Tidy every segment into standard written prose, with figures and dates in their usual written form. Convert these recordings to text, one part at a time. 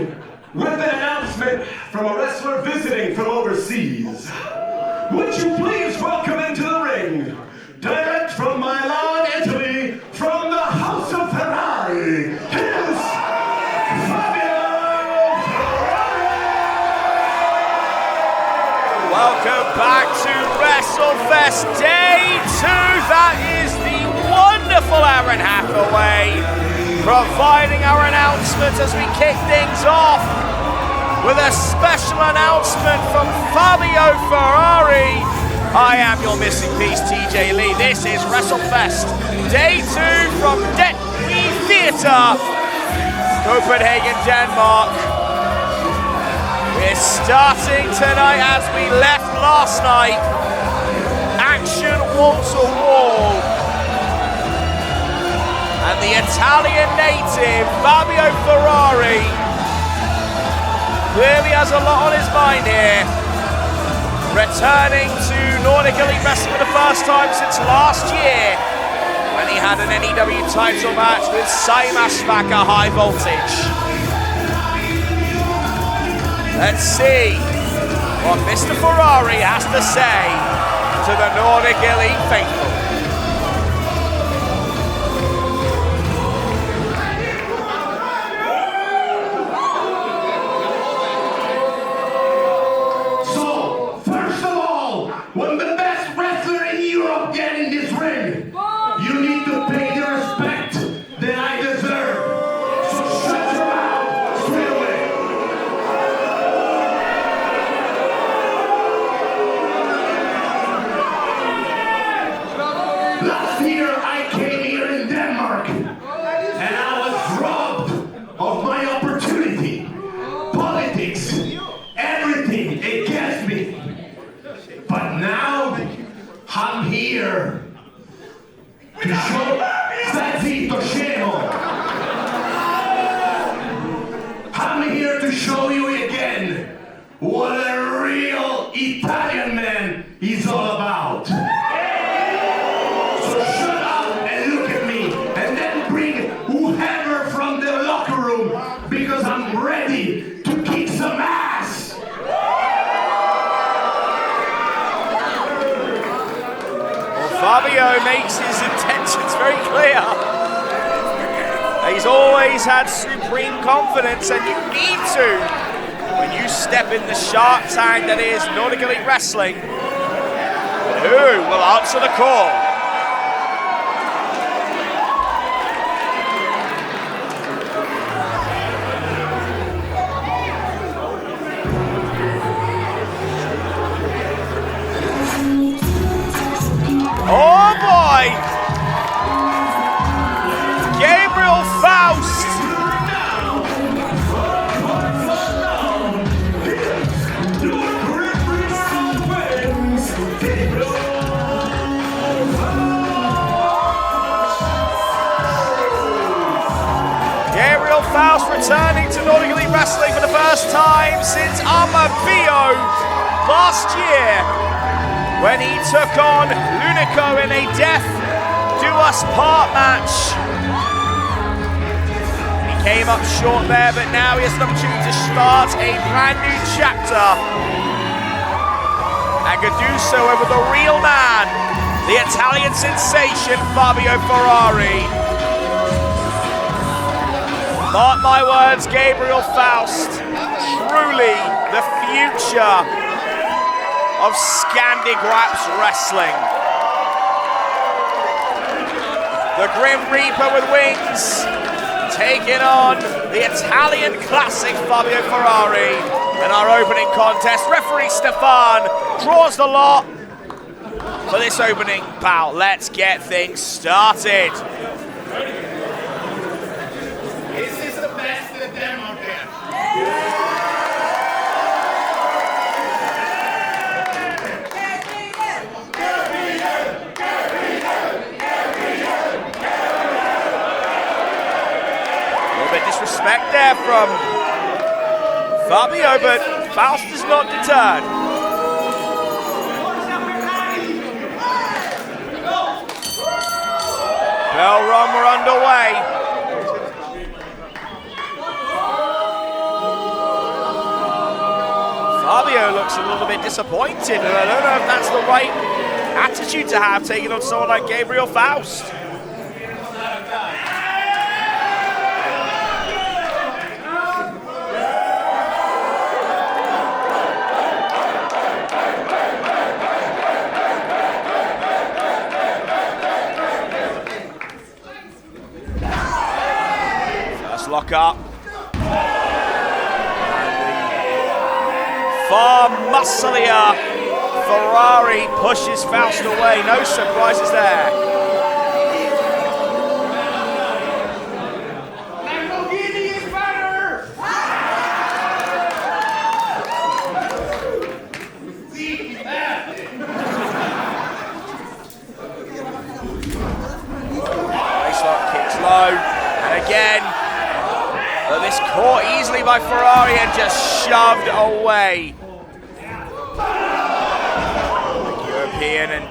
begin with an announcement from a wrestler visiting from overseas. Would you please welcome into the ring, direct from Milan, Italy, from the House of Ferrari, here's Fabio! Welcome back to WrestleFest Day 2. That is the wonderful hour and a half away, providing our announcement as we kick things off with a special announcement from Fabio Ferrari. I am your missing piece, TJ Lee. This is WrestleFest Day 2 from Det Theatre, Copenhagen, Denmark. We're starting tonight as we left last night. Action wall to wall. And the Italian native, Fabio Ferrari, clearly has a lot on his mind here. Returning to Nordic Elite Wrestling for the first time since last year, when he had an NEW title match with Saimas Asfaka High Voltage. Let's see what Mr. Ferrari has to say to the Nordic Elite faithful. So, first of all, when the best wrestler in Europe get in this ring, you need to pay the respect that I deserve. So shut your mouth straight away. Last year I came here in Denmark and I was robbed of my opportunity. Politics, everything against me. But now I'm here to show Zazito Scemo. I'm here to show you again what a real Italian man is all about. So shut up and look at me, and then bring whoever from the locker room, because I'm ready to kick some ass. Fabio makes his intentions very clear. He's always had supreme confidence, and you need to when you step in the shark tank that is Nordic Elite Wrestling. But who will answer the call? Oh boy! Gabriel Faust! Gabriel Faust returning to Nordic Elite Wrestling for the first time since Amavio last year, when he took on Lunico in a Death Do Us Part match. He came up short there, but now he has an opportunity to start a brand new chapter, and could do so over the real man, the Italian sensation Fabio Ferrari. Mark my words, Gabriel Faust, truly the future of SCANDI Wrestling. The Grim Reaper with wings, taking on the Italian classic Fabio Ferrari. In our opening contest, referee Stefan draws the lot for this opening bout. Let's get things started. This is the best in Denmark. Disrespect there from Fabio, but Faust is not deterred. Bell run, we're underway. looks a little bit disappointed, and I don't know if that's the right attitude to have, taking on someone like Gabriel Faust. First lock up. Far musclier Ferrari pushes Faust away. No surprises there. Waistlock kicks low, and again, but this caught easily by Ferrari and just shoved away. And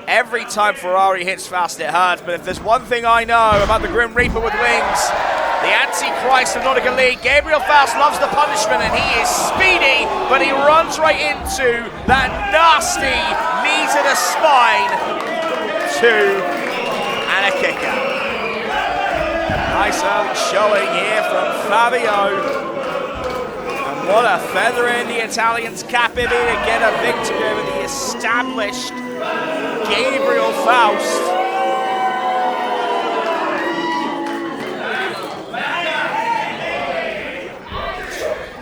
every time Ferrari hits Faust, it hurts. But if there's one thing I know about the Grim Reaper with wings, the Antichrist of Nordic Elite, Gabriel Faust loves the punishment, and he is speedy, but he runs right into that nasty knee to the spine, and a kicker. Nice early showing here from Fabio. What a feather in the Italian's cap to get a victory over the established Gabriel Faust.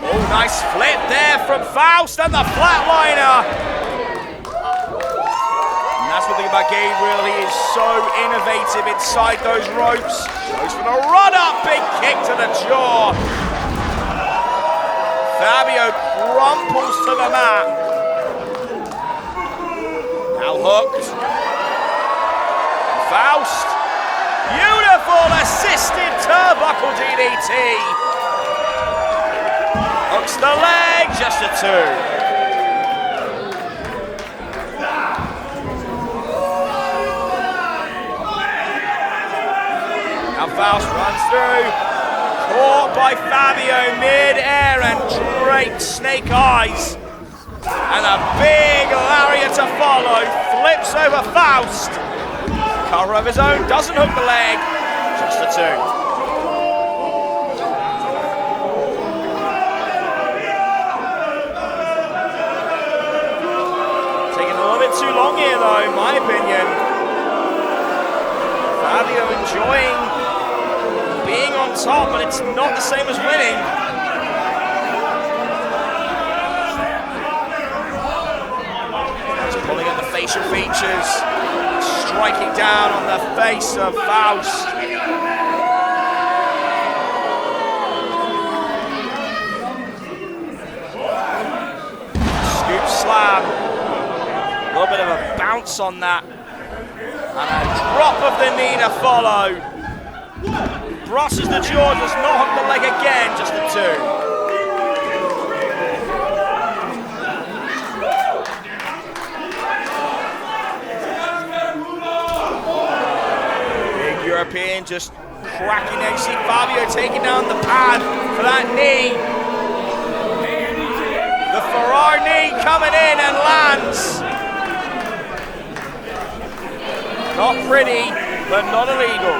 Oh, nice flip there from Faust and the flatliner. And that's one thing about Gabriel, he is so innovative inside those ropes. Goes for the run-up, big kick to the jaw. Fabio crumples to the mat. Now hooked. Faust. Beautiful assisted turnbuckle DDT. Hooks the leg, just a 2. Now Faust runs through. Caught by Fabio mid-air and draped snake eyes. And a big lariat to follow. Flips over Faust. Cover of his own, doesn't hook the leg. Just a 2. Taking a little bit too long here though, in my opinion. Fabio enjoying being on top, but it's not the same as winning. He's pulling at the facial features, striking down on the face of Faust. Scoop slam. A little bit of a bounce on that. And a drop of the knee to follow. Brushes the jaw, does not hook the leg again, just a 2. Big European just cracking there. You see Fabio taking down the pad for that knee. The Ferrari knee coming in and lands. Not pretty, but not illegal.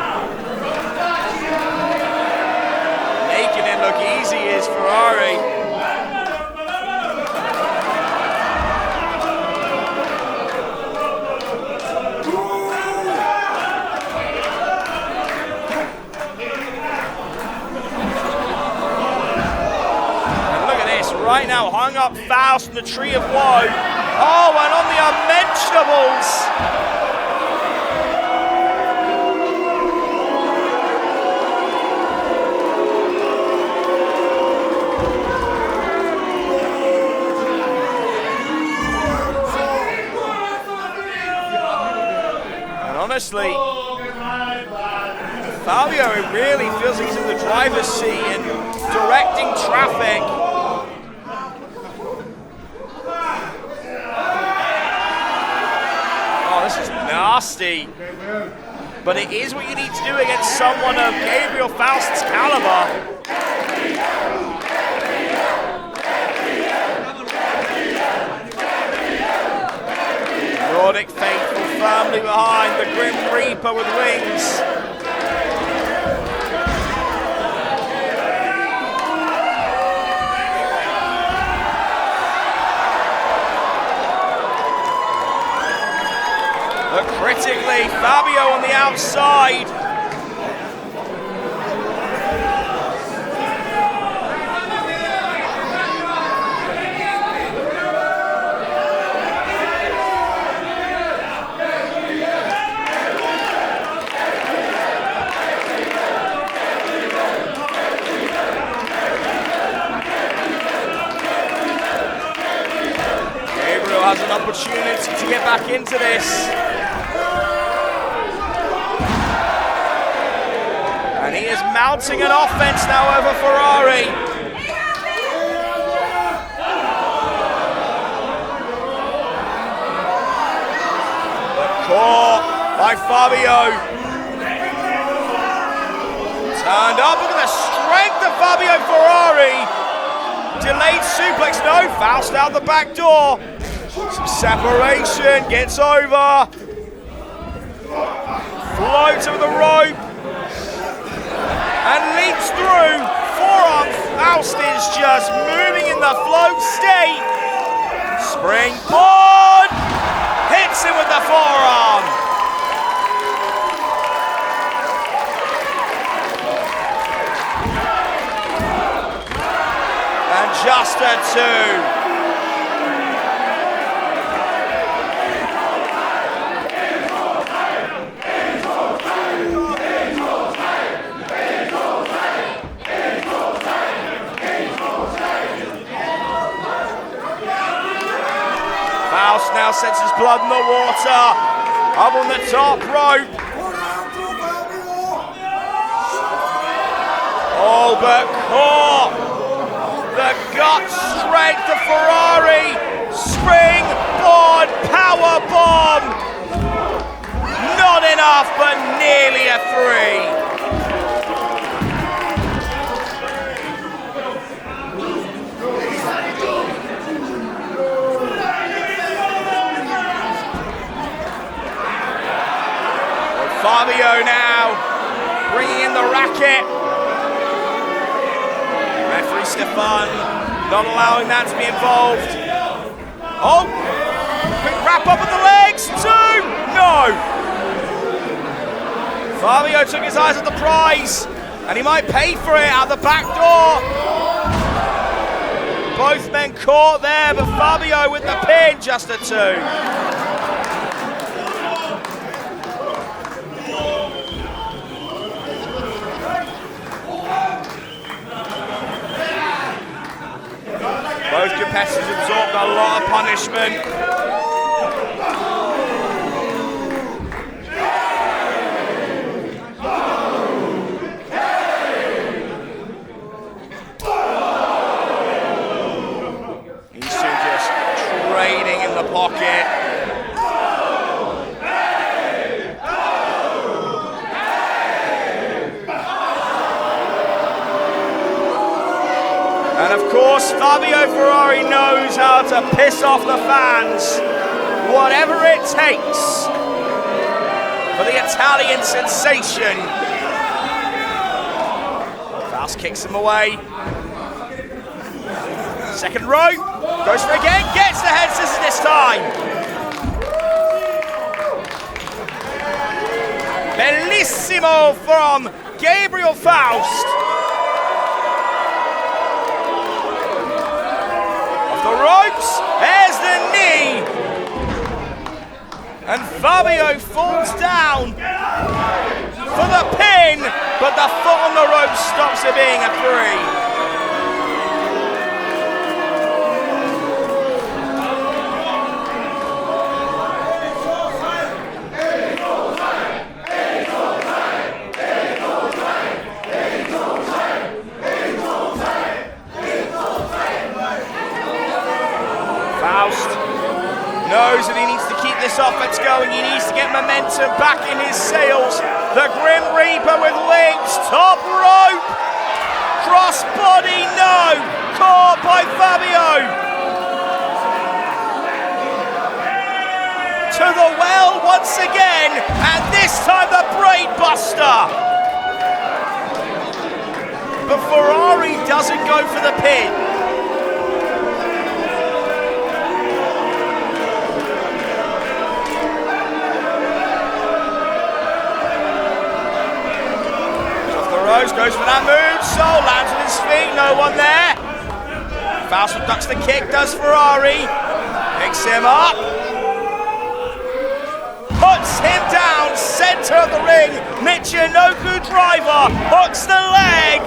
Making it look easy is Ferrari. And look at this, right now, hung up Faust in the tree of woe. Oh, and on the unmentionables. Honestly, Fabio really feels he's in the driver's seat and directing traffic. Oh, this is nasty. But it is what you need to do against someone of Gabriel Faust's caliber. Nordic faithful firmly behind the Grim Reaper with wings. But critically, Fabio on the outside. Has an opportunity to get back into this. And he is mounting an offense now over Ferrari. But caught by Fabio. Turned up, look at the strength of Fabio Ferrari. Delayed suplex, no, Faust out the back door. Some separation, gets over. Floats over the rope. And leaps through. Forearm, Faust is just moving in the float state. Springboard. Hits him with the forearm. And just a 2. Faust now sets his blood in the water. Up on the top rope. All but caught. The gut strength of Ferrari. Springboard power bomb. Not enough, but nearly a 3. Fabio now bringing in the racket. Referee Stefan not allowing that to be involved. Oh, quick wrap up with the legs. 2, no. Fabio took his eyes off the prize and he might pay for it out the back door. Both men caught there, but Fabio with the pin, just a 2. Both competitors absorbed a lot of punishment. He's soon just trading in the pocket. And of course, Fabio Ferrari knows how to piss off the fans, whatever it takes for the Italian sensation. Faust kicks him away. Second rope, goes for it again, gets the head scissors this time. Bellissimo from Gabriel Faust. The ropes, there's the knee. And Fabio falls down for the pin, but the foot on the rope stops it being a 3. Knows that he needs to keep this offense going. He needs to get momentum back in his sails. The Grim Reaper with wings, top rope, cross body, no, caught by Fabio. to the well once again, and this time the brain buster. But Ferrari doesn't go for the pin. Off the ropes, goes for that move, Soul lands on his feet, no one there. Faust ducks the kick, does Ferrari. Picks him up. Puts him down, center of the ring. Michinoku driver, hooks the leg.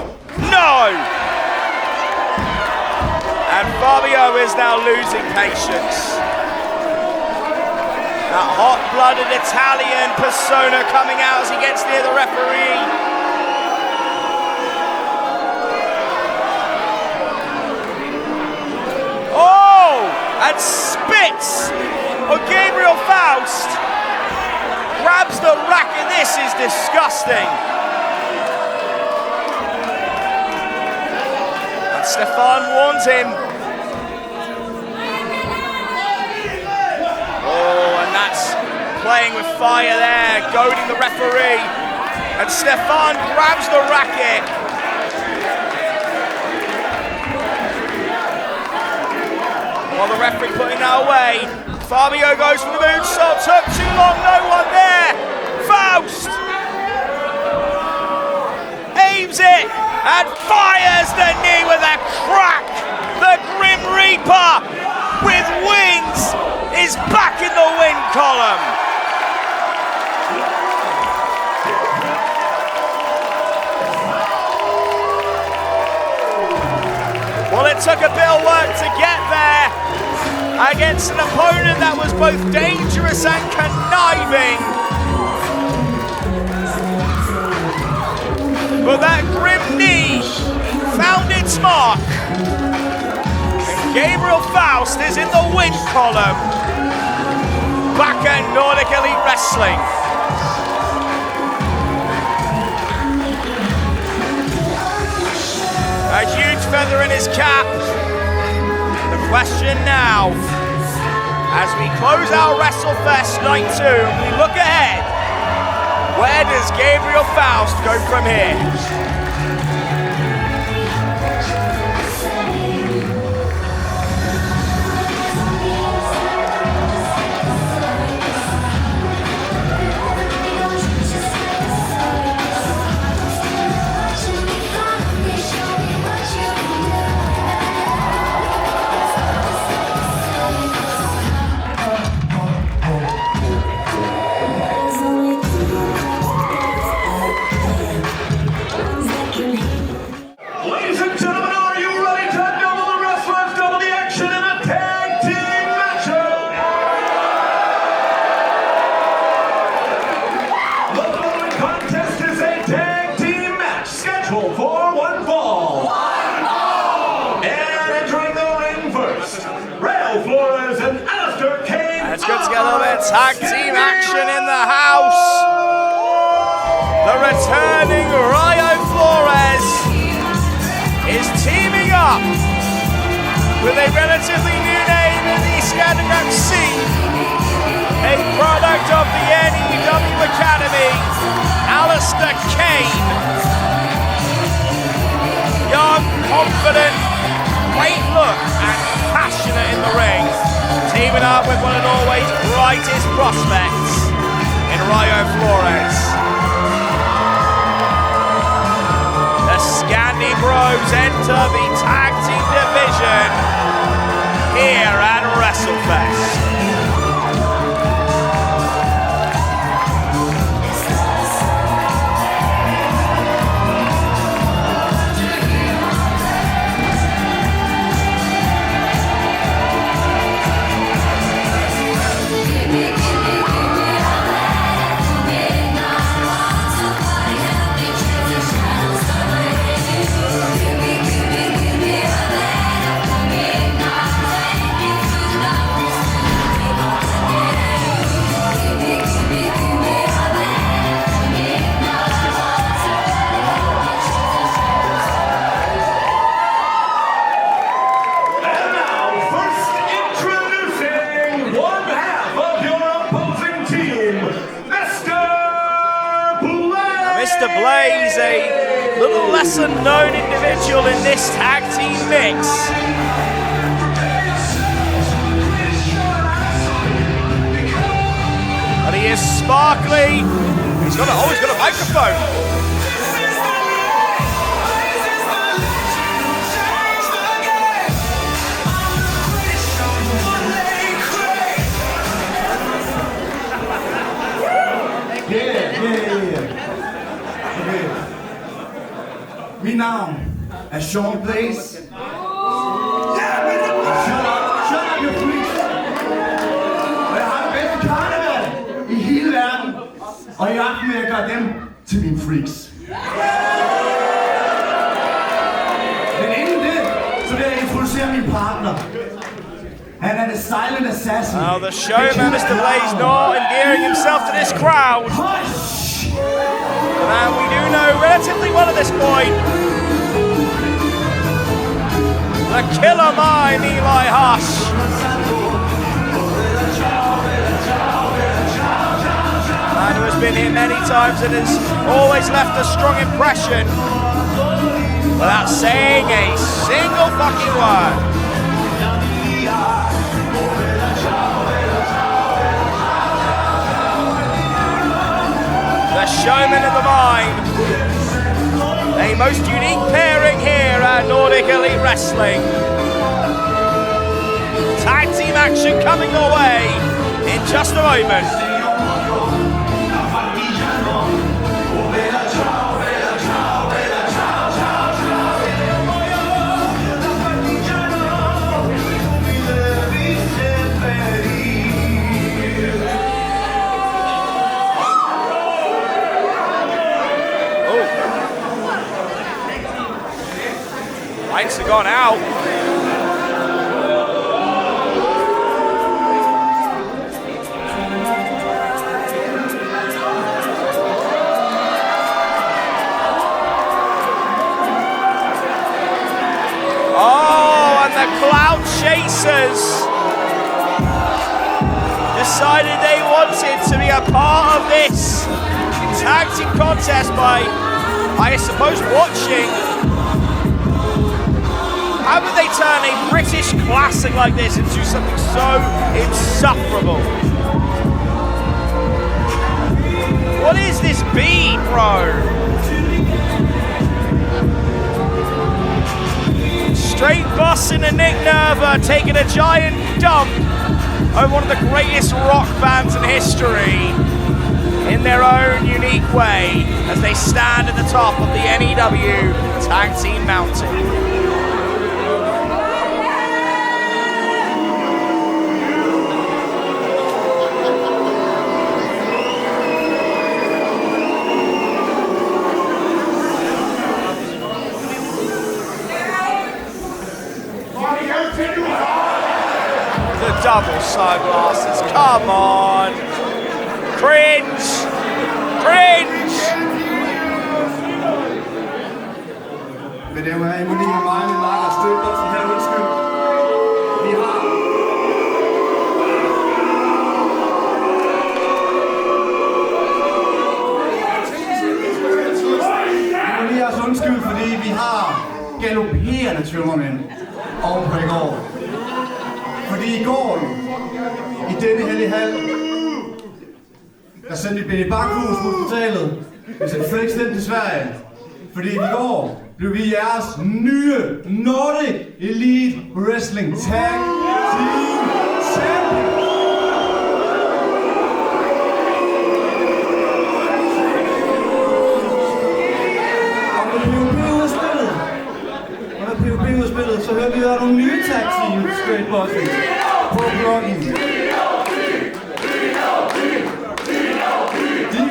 No! And Fabio is now losing patience. That hot-blooded Italian persona coming out as he gets near the referee. Oh! And spits on Gabriel Faust. Grabs the racket. This is disgusting. And Stefan warns him. Oh, and that's playing with fire there, goading the referee. And Stefan grabs the racket. While the referee putting that away, Fabio goes for the moonsault, took too long, no one there. Faust aims it and fires the knee with a crack. The Grim Reaper with wings is back in the win column. Well, it took a bit of work to get there against an opponent that was both dangerous and conniving. But that grim knee found its mark. And Gabriel Faust is in the win column. Back at Nordic Elite Wrestling. A huge feather in his cap. The question now, as we close out WrestleFest Night 2, we look ahead, where does Gabriel Faust go from here? Tag team action in the house. The returning Rayo Flores is teaming up with a relatively new name in the Scandinavian scene, a product of the NEW Academy, Alistair Kane. Young, confident, great look and passionate in the ring. Teaming up with one of Norway's brightest prospects in Rayo Flores. The Scandi Bros enter the tag team division here at WrestleFest. displays a little lesser known individual in this tag team mix. And he is sparkly. He's got a microphone. Okay. Mit navn er Sean Blaze. Shut up, you freaks. Og jeg har det bedste karneval i hele verden. Og i aften vil jeg gøre dem til mine freaks. Men inden det, så vil jeg introducere min partner. Han er the silent assassin. Oh, the showman, Mr. Blaze, not endearing himself to this crowd. And we do know relatively well at this point. The killer mime, Eli Hush. Man who has been here many times and has always left a strong impression without saying a single fucking word. The showman and the mime. A most unique pairing here at Nordic Elite Wrestling. Tag team action coming your way in just a moment. Lights have gone out. Oh, and the Cloud Chasers decided they wanted to be a part of this tag team contest by, I suppose, watching. How would they turn a British classic like this into something so insufferable? What is this beat, bro? Straight busting a Nick Nerva taking a giant dump over one of the greatest rock bands in history in their own unique way as they stand at the top of the NEW Tag Team Mountain. Double sunglasses, come on! Cringe! Cringe! Men det var en unik og meget lang og stødt op til her undskyld. Vi har... Vi må lige have undskyld, fordi vi har galopperende tømmermænd oven på i går. Fordi i går, i denne hellige hal, der sendte vi Benny Bakhus på hospitalet. Vi sendte Flex den til Sverige. Fordi i går blev vi jeres nye Nordic Elite Wrestling Tag Team Champions. Så hører vi nogle nye tag team straight bossing på bloggen. De er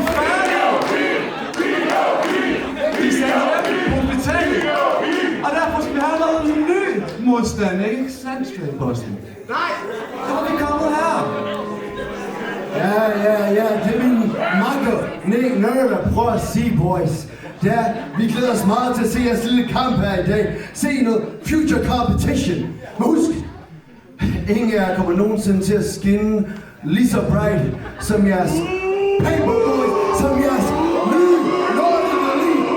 færdige. De sender dem på hospitalet. Og derfor skal vi have noget ny modstand, ikke sandt straight bossing? Nej, så er vi kommet her. Ja, det er min makker, Nick Nerva, prøv at sige, boys. Ja, vi glæder os meget til at se jeres lille kamp her i dag. Se noget future competition. Men husk, ingen af jer kommer nogensinde til at skinne lige så bright som jeres paperboy, som jeres nye Nordic Elite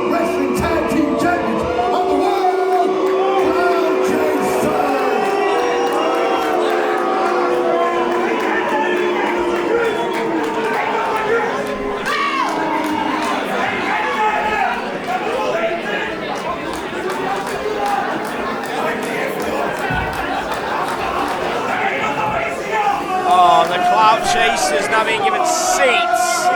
chasers now being given seats.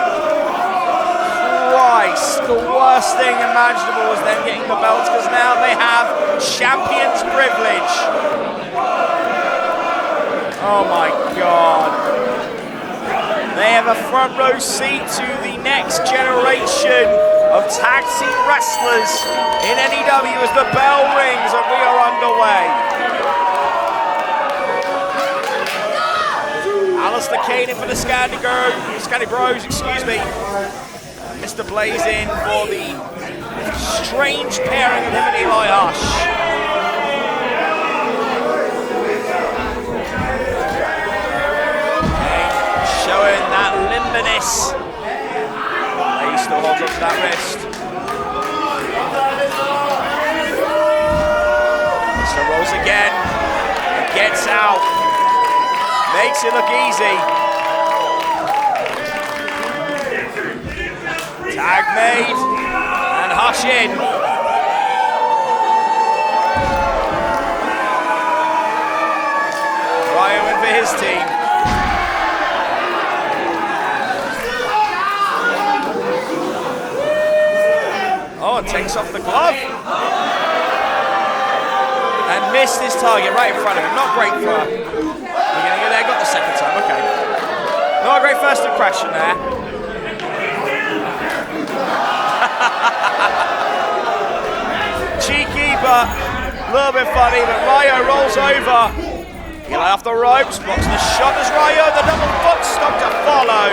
Christ, the worst thing imaginable was them getting the belts because now they have champion's privilege. Oh my God. They have a front row seat to the next generation of tag team wrestlers in NEW as the bell rings and we are underway. Alistair Kane in for the Scandi Bros, excuse me. Mr. Blaze in for the strange pairing of him and Eli Hush. Kane showing that limberness. He still holds up to that wrist. So rolls again. Gets out. Makes it look easy. Tag made, and Hush in. Ryo in for his team. Oh, it takes off the glove. And missed his target right in front of him. Not great for her. Beginning of there, got the second time, okay. Not a great first impression there. Cheeky, but a little bit funny, but Ryo rolls over. Eli off the ropes, blocks the shot as Ryo, the double foot stop to follow.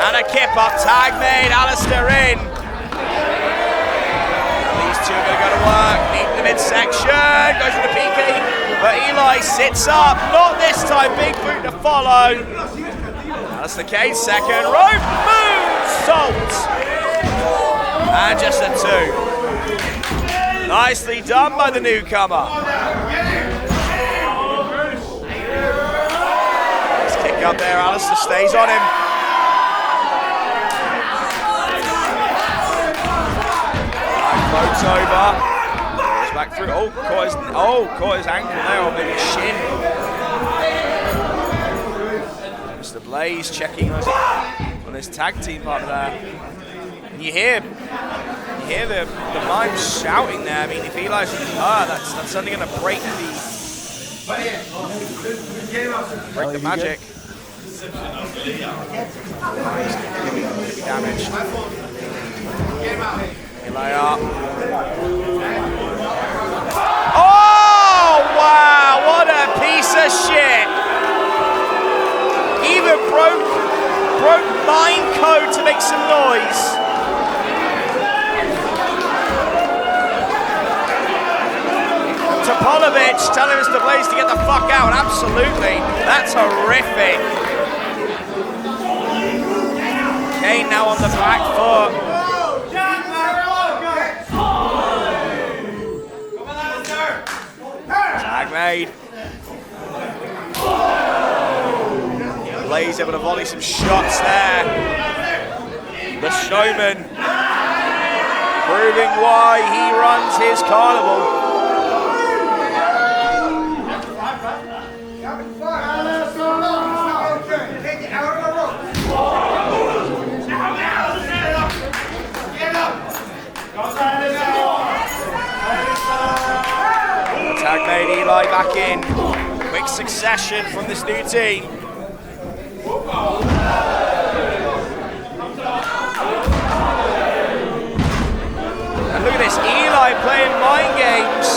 And a kip up, tag made, Alistair in. And these two are going to go to work, meet the midsection, goes for the PK, but Eli sits up, not this time, big boot to follow. Alistair Kane, second rope, moonsault. And just a two. Nicely done by the newcomer. Let's kick up there, Alistair stays on him. Floats over. Goes back through. Caught his ankle there, or maybe shin. Mr. Blaze checking on his tag team partner there. And you hear the mimes shouting there. I mean, if Eli's hurt, that's suddenly going to break the magic. Damage. Eli up. Oh wow! What a piece of shit! Even broke mind code to make some noise. Topolovic telling Mr. Blaze to get the fuck out. Absolutely. That's horrific. Kane now on the back foot. Tag made. Blaze able to volley some shots there. The showman proving why he runs his carnival. Tag made, Eli back in. Quick succession from this new team. And look at this, Eli playing mind games.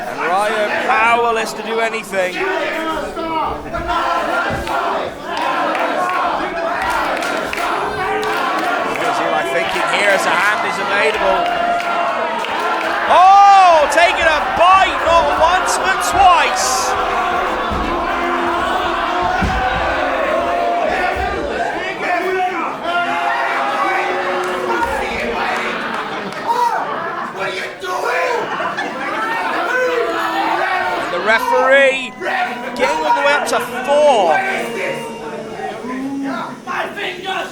And Ryo powerless to do anything. Thinking here as a hand is available. Oh, taking a bite, not once but twice. What are you doing? And the referee getting all the way up to 4. My fingers!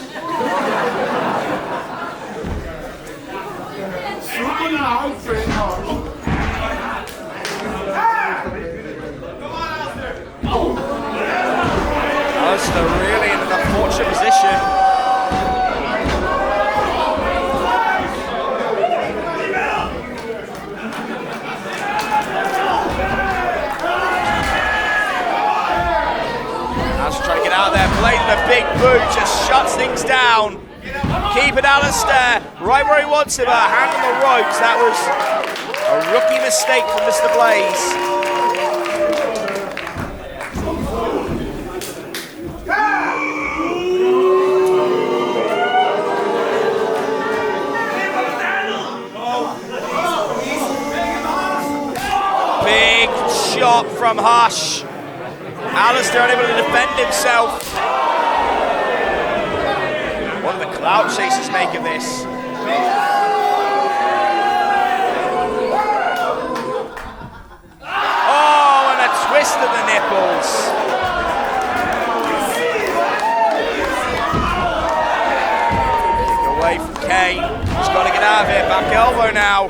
Alistair really in an unfortunate position. Alistair trying to get out there, blading a big boot, just shuts things down. Keeping Alistair right where he wants him, a hand on the ropes. That was a rookie mistake from Mr. Blaze. Big shot from Hush. Alistair unable to defend himself. What do the Clout Chasers make of this? Oh, and a twist of the nipples. Kick away from Kane. He's got to get out of here. Back elbow now.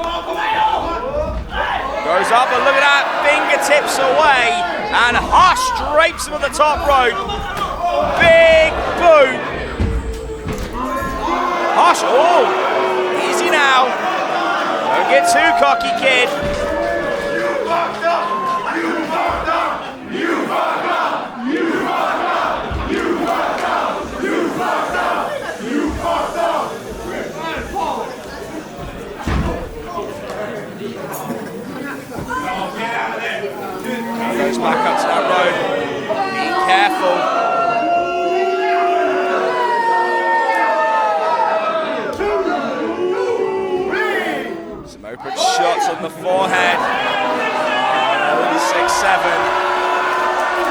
Goes up, but look at that, fingertips away, and Hush drapes him on the top rope. Big boot. Hush, oh, easy now. Don't get too cocky, kid. You fucked up! You fucked up! You fucked up! You fucked up! You fucked up! You fucked up! You fucked up! Goes back up to that road. Be careful. Some open shots on the forehead. 6-7.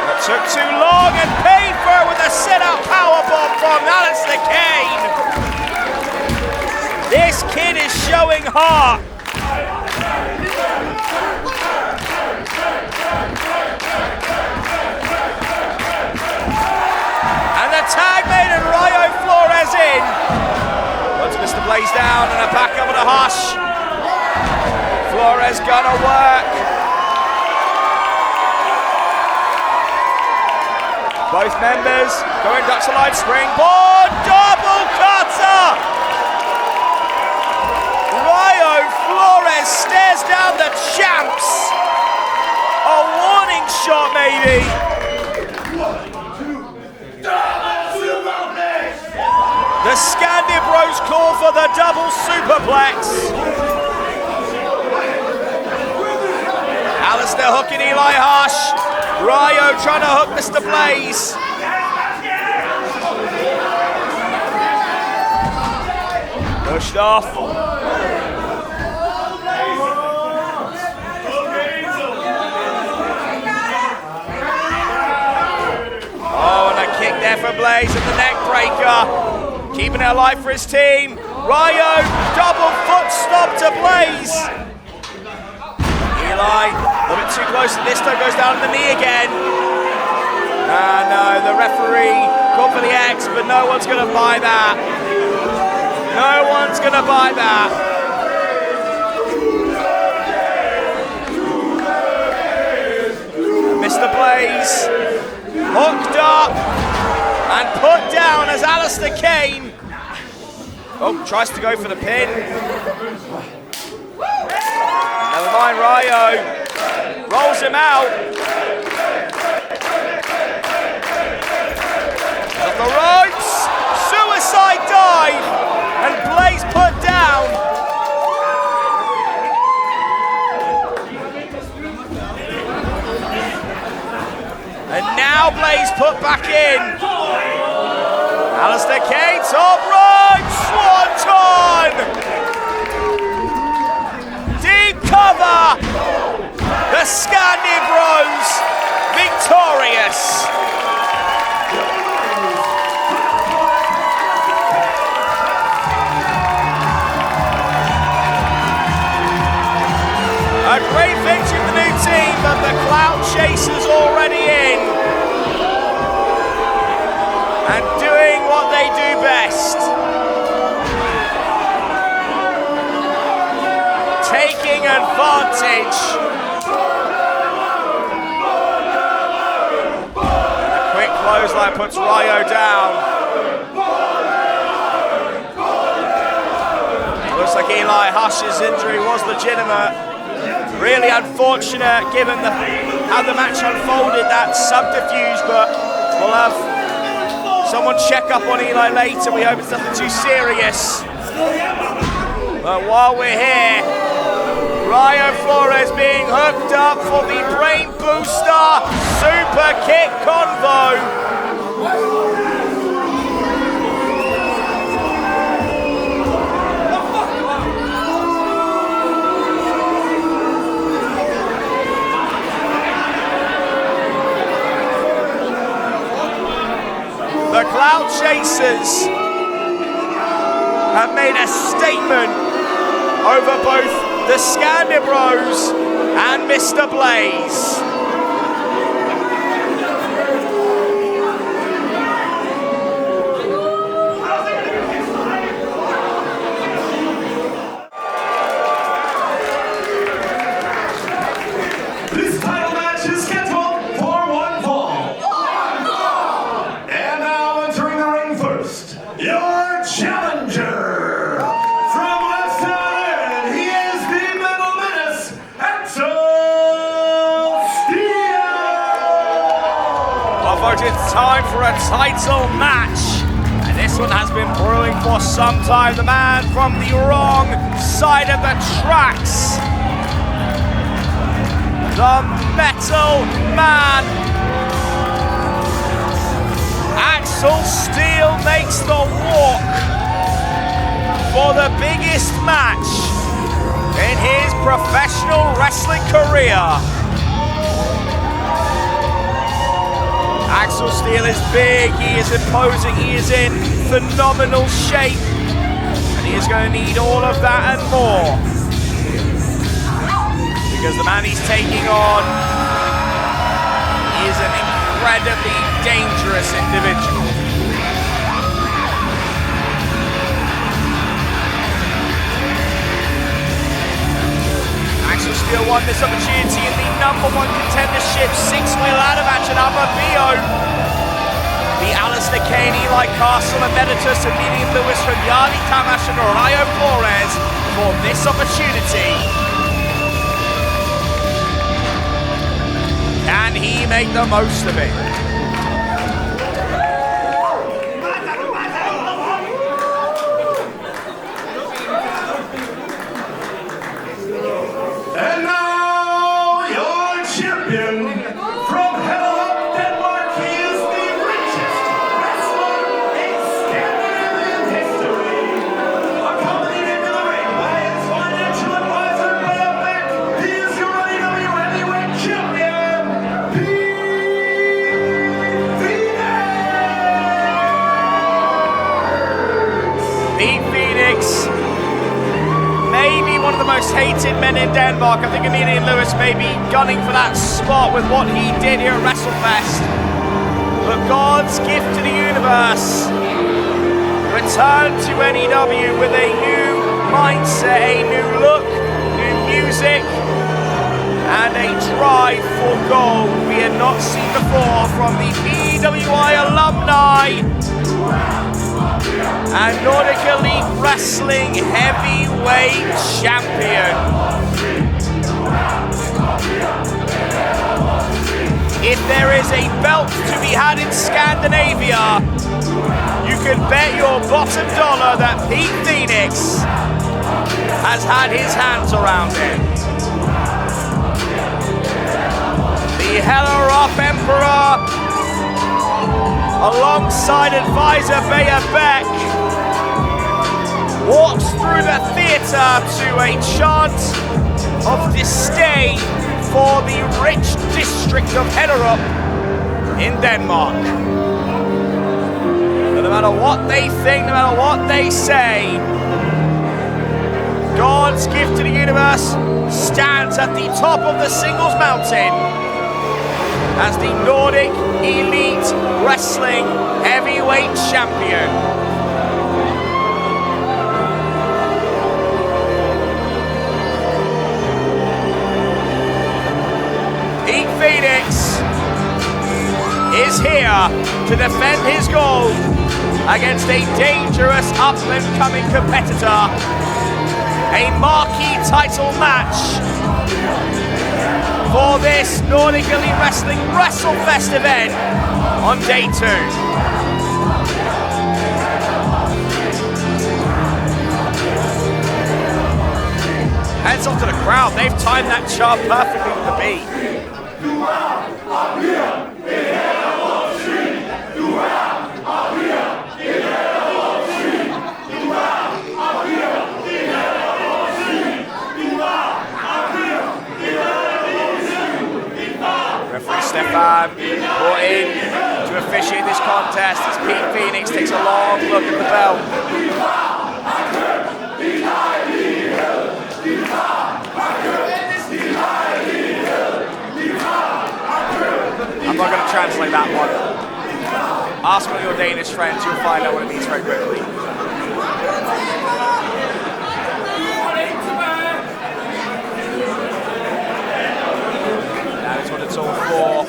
That took too long and paid for it with a sit-out powerbomb from Alistair Kane. This kid is showing heart. Tag made and Rayo Flores in. Puts Mr. Blaze down and a back up with a Hush. Flores gonna work. Both members going Dutch Allied springboard. Double cutter. Rayo Flores stares down the champs. A warning shot maybe. The Scandi Bros call for the double superplex. Alistair hooking Eli Hush. Rayo trying to hook Mr. Blaze. Pushed off. Oh, and a kick there for Blaze and the neck breaker. Keeping it alive for his team. Rayo, double foot stop to Blaze. Eli, a little bit too close, and this time goes down on the knee again. No, the referee called for the X, but no one's going to buy that. No one's going to buy that. Mr. Blaze, hooked up and put down as Alistair Kane. Oh, tries to go for the pin. Never mind, Rayo. Rolls him out. Off the ropes. Suicide dive. And Blaze put down. And now Blaze put back in. Alistair Kane, top right, swanton! Deep cover! The Scandi Bros victorious! A great victory for the new team, but the Clout Chasers already in. And doing what they do best. advantage. A quick clothesline puts Ryo down. It looks like Eli Hush's injury was legitimate. Really unfortunate given how the match unfolded, that subterfuge, but we'll have someone check up on Eli later. We hope it's nothing too serious. But while we're here, Ryo Flores being hooked up for the Brain Booster Super Kick Convo. The Cloud Chasers have made a statement over both the SCANDI Bros and Mr. Blaze. This title match is scheduled for one fall. And now entering the ring first, your challenger. From West Ireland, he is the Metal Menace, Axel Steele. Well, folks, it's time for a title match. And this one has been brewing for some time. The man from the wrong side of the tracks. The Metal Man. Axel Steele makes the walk for the biggest match in his professional wrestling career. Axel Steele is big, he is imposing, he is in phenomenal shape, and he is going to need all of that and more. Because the man he's taking on is an incredibly dangerous individual. Axel Steele won this opportunity in the #1 contendership 6-wheel ladder match at Fabio. The Alistair Kane, Eli Castle, and Meditus and Median Lewis from Yardi Tamash and Ryo Flores for this opportunity. Can he make the most of it? And now, your champion from Hellerup, Denmark, he is the richest wrestler in Scandinavian history. Accompanied into the ring by his financial advisor, Bella Beck, he is your AEW heavyweight champion, Pete Phoenix, maybe one of the most hated men in Denmark. I think Emilian Lewis may be gunning for that spot with what he did here at WrestleFest. But God's gift to the universe returned to NEW with a new mindset, a new look, new music, and a drive for gold we had not seen before from the PWI alumni and Nordic Elite Wrestling heavyweight champion. If there is a belt to be had in Scandinavia, you can bet your bottom dollar that Pete Phoenix has had his hands around it. The Hellerup Emperor, alongside advisor Bella Beck, walks through the theatre to a chant of disdain for the rich district of Hellerup in Denmark. But no matter what they think, no matter what they say, God's gift to the universe stands at the top of the singles mountain as the Nordic Elite Wrestling heavyweight champion. Phoenix is here to defend his gold against a dangerous up-and-coming competitor. A marquee title match for this Nordic Elite Wrestling WrestleFest event on day 2. Heads off to the crowd. They've timed that chart perfectly with the beat. Referee Stefan brought in to officiate this contest as Pete Phoenix takes a long look at the belt. I'm not going to translate that one. Ask one of your Danish friends, you'll find out what it means very quickly. That is what it's all for.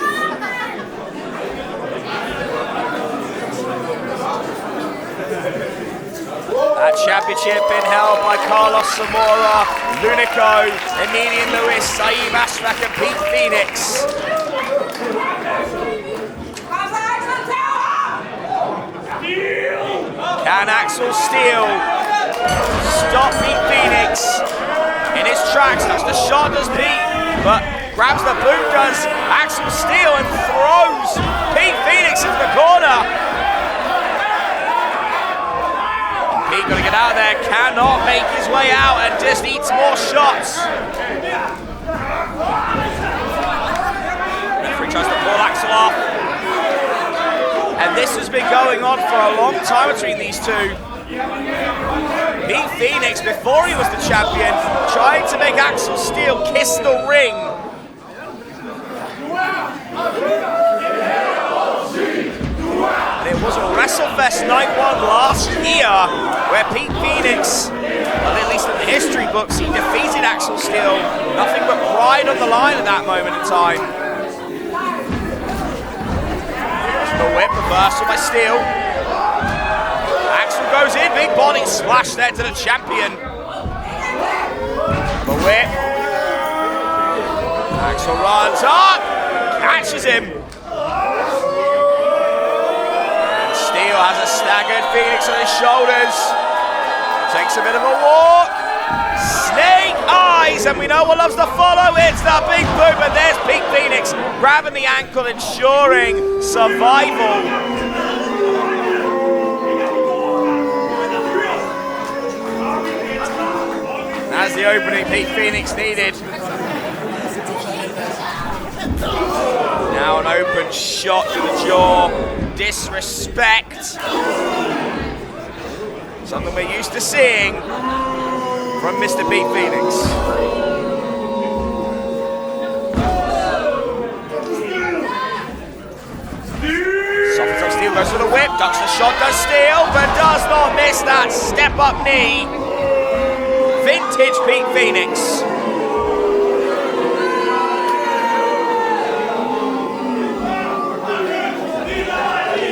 That championship been held by Carlos Zamora, Lunico, Emilian Lewis, Saeed Ashrak and Pete Phoenix. Can Axel Steele stop Pete Phoenix in his tracks? That's the shot, does Pete, but grabs the boot, does Axel Steele, and throws Pete Phoenix into the corner. Pete got to get out of there, cannot make his way out and just eats more shots. Referee tries to pull Axel off. And this has been going on for a long time between these two. Pete Phoenix, before he was the champion, trying to make Axel Steele kiss the ring. And it was a WrestleFest Night 1 last year where Pete Phoenix, well, at least in the history books, he defeated Axel Steele. Nothing but pride on the line at that moment in time. The whip reversal by Steele. Axel goes in, big body splash there to the champion. The whip. Axel runs up, catches him. And Steele has a staggered Phoenix on his shoulders. Takes a bit of a walk. Snake eyes, and we know what loves to follow. It's the big boot, but there's Pete Phoenix grabbing the ankle, ensuring survival. As the opening Pete Phoenix needed. Now an open shot to the jaw. Disrespect. Something we're used to seeing from Mr. Pete Phoenix. Soft Steele goes for the whip, ducks the shot, does Steele, but does not miss that step-up knee. Vintage Pete Phoenix.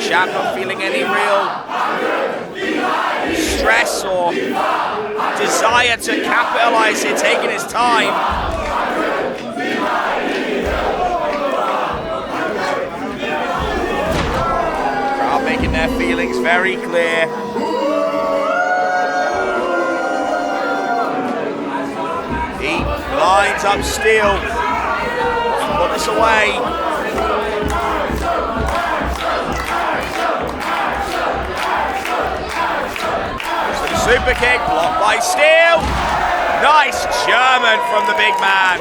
Champ not feeling any real stress or desire to capitalize here, taking his time. Crowd making their feelings very clear. He lines up Steele. Put this away. Super kick, blocked by Steele. Nice German from the big man.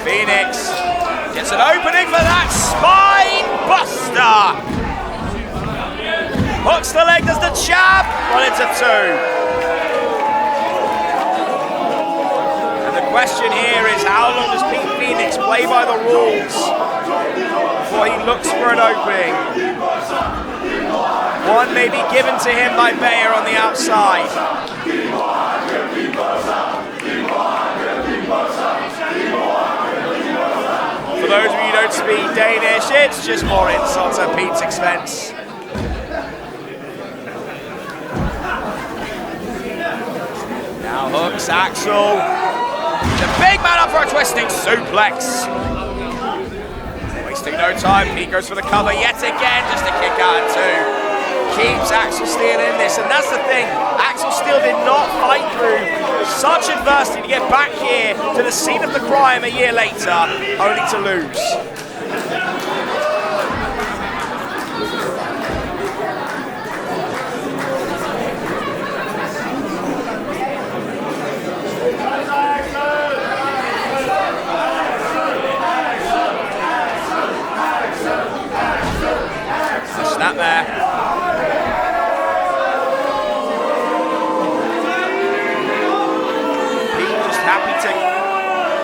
Phoenix gets an opening for that spine buster. Hooks the leg, does the jab, but it's a 2. The question here is, how long does Pete Phoenix play by the rules before he looks for an opening. One may be given to him by Bayer on the outside. For those of you who don't speak Danish, it's just more insults at Pete's expense. Now hooks Axel. The big man up for a twisting suplex. Wasting no time, Pete goes for the cover yet again, just a kick out at two. Keeps Axel Steele in this, and that's the thing. Axel Steele did not fight through such adversity to get back here to the scene of the crime a year later, only to lose. Snap there. Happy to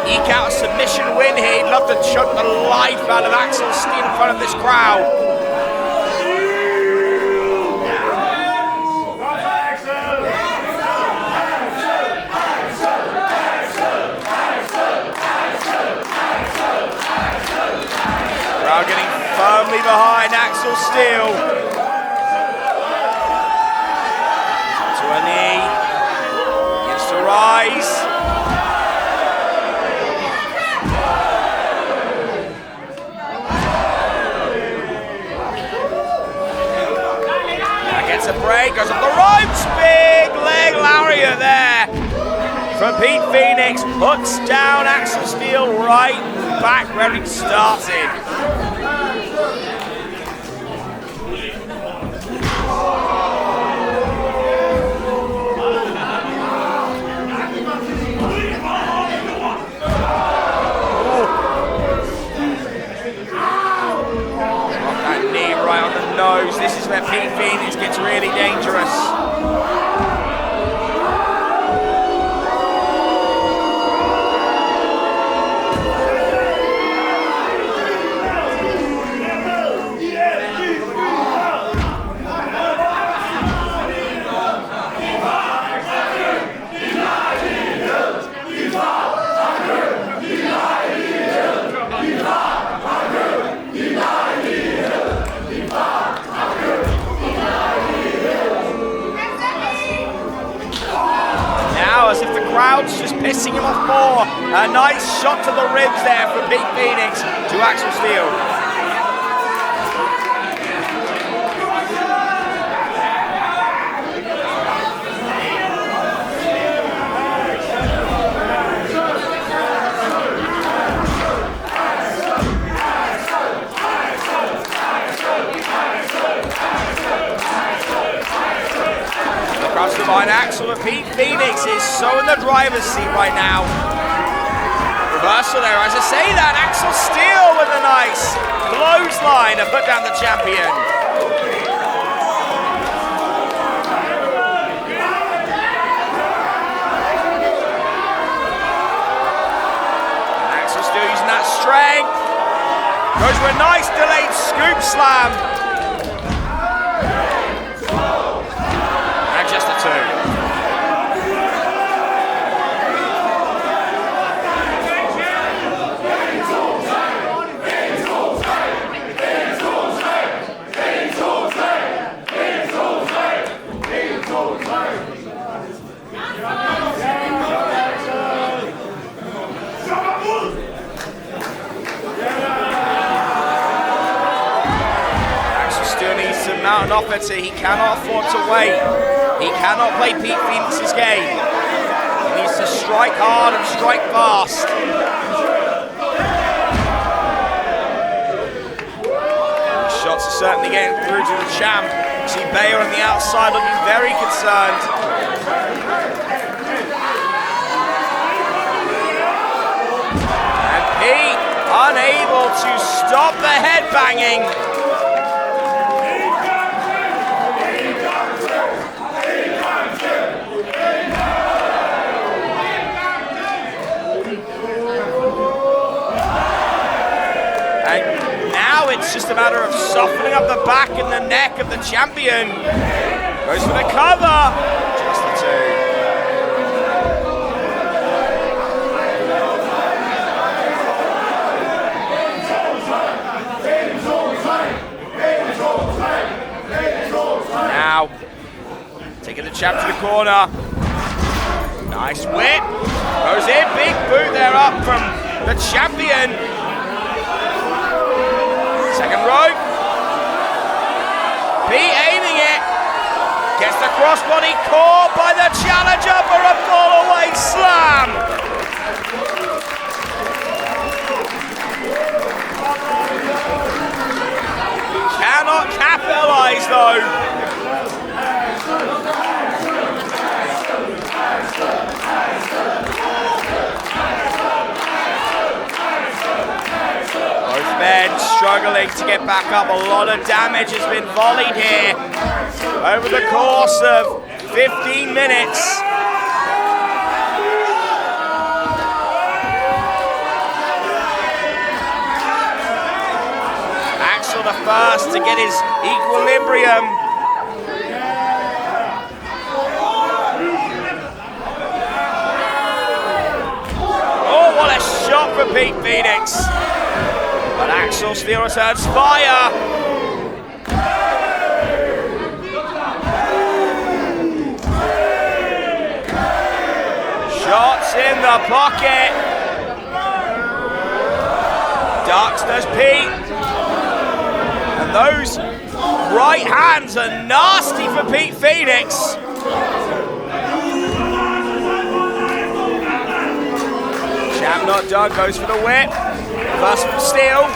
eke out a submission win here. He'd love to choke the life out of Axel Steele in front of this crowd. Crowd getting firmly behind Axel Steele. To a knee. Gets to rise. Gets a break, goes up the ropes, big leg lariat there from Pete Phoenix, puts down Axel Steele right back where he started. Nose. This is where Pete Phoenix gets really dangerous. As if the crowd's just pissing him off more. A nice shot to the ribs there from Pete Phoenix to Axel Steele. Across the line, Axel, but Pete Phoenix is so in the driver's seat right now. Reversal there, as I say that, Axel Steele with a nice clothesline to put down the champion. And Axel Steele using that strength. Goes for a nice delayed scoop slam. Just a two. Axel still needs to mount an offense here. He cannot afford to wait. He cannot play Pete Phoenix's game. He needs to strike hard and strike fast. Shots are certainly getting through to the champ. You see Bayer on the outside looking very concerned. And Pete unable to stop the headbanging. just a matter of softening up the back and the neck of the champion. Goes for the cover. Just the two. Now, taking the champ to the corner. Nice whip. Goes in, big boot there up from the champion. Second rope. Pete aiming it. Gets the crossbody caught by the challenger for a fall-away slam. Cannot capitalize though. Both men struggling to get back up. A lot of damage has been volleyed here over the course of 15 minutes. Axel the first to get his equilibrium. Oh, what a shot for Pete Phoenix. But Axel Steele returns fire. Shots in the pocket. Ducks does Pete. And those right hands are nasty for Pete Phoenix. Champ not done, goes for the whip. First from Steele.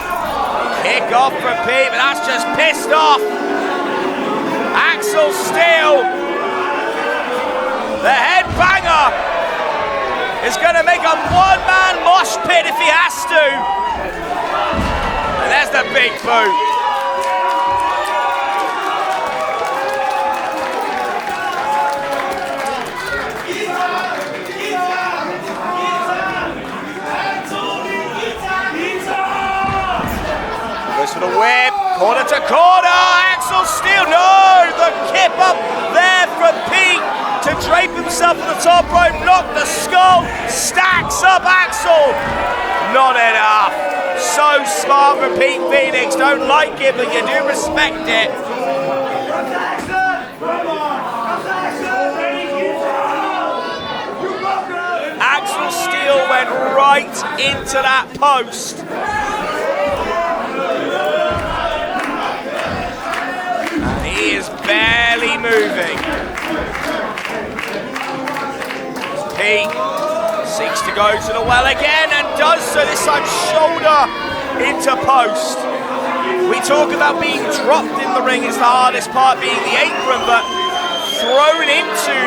Kick off from Pete, but that's just pissed off Axel Steele. The headbanger is going to make a one-man mosh pit if he has to. And there's the big boot. Goes for the whip, corner to corner, Axel Steele, no! The kip up there from Pete to drape himself on the top rope, knock the skull, stacks up Axel. Not enough. So smart for Pete Phoenix, don't like it, but you do respect it. Axel Steele went right into that post. He is barely moving. Pete seeks to go to the well again and does so, this time shoulder into post. We talk about being dropped in the ring is the hardest part, being the apron, but thrown into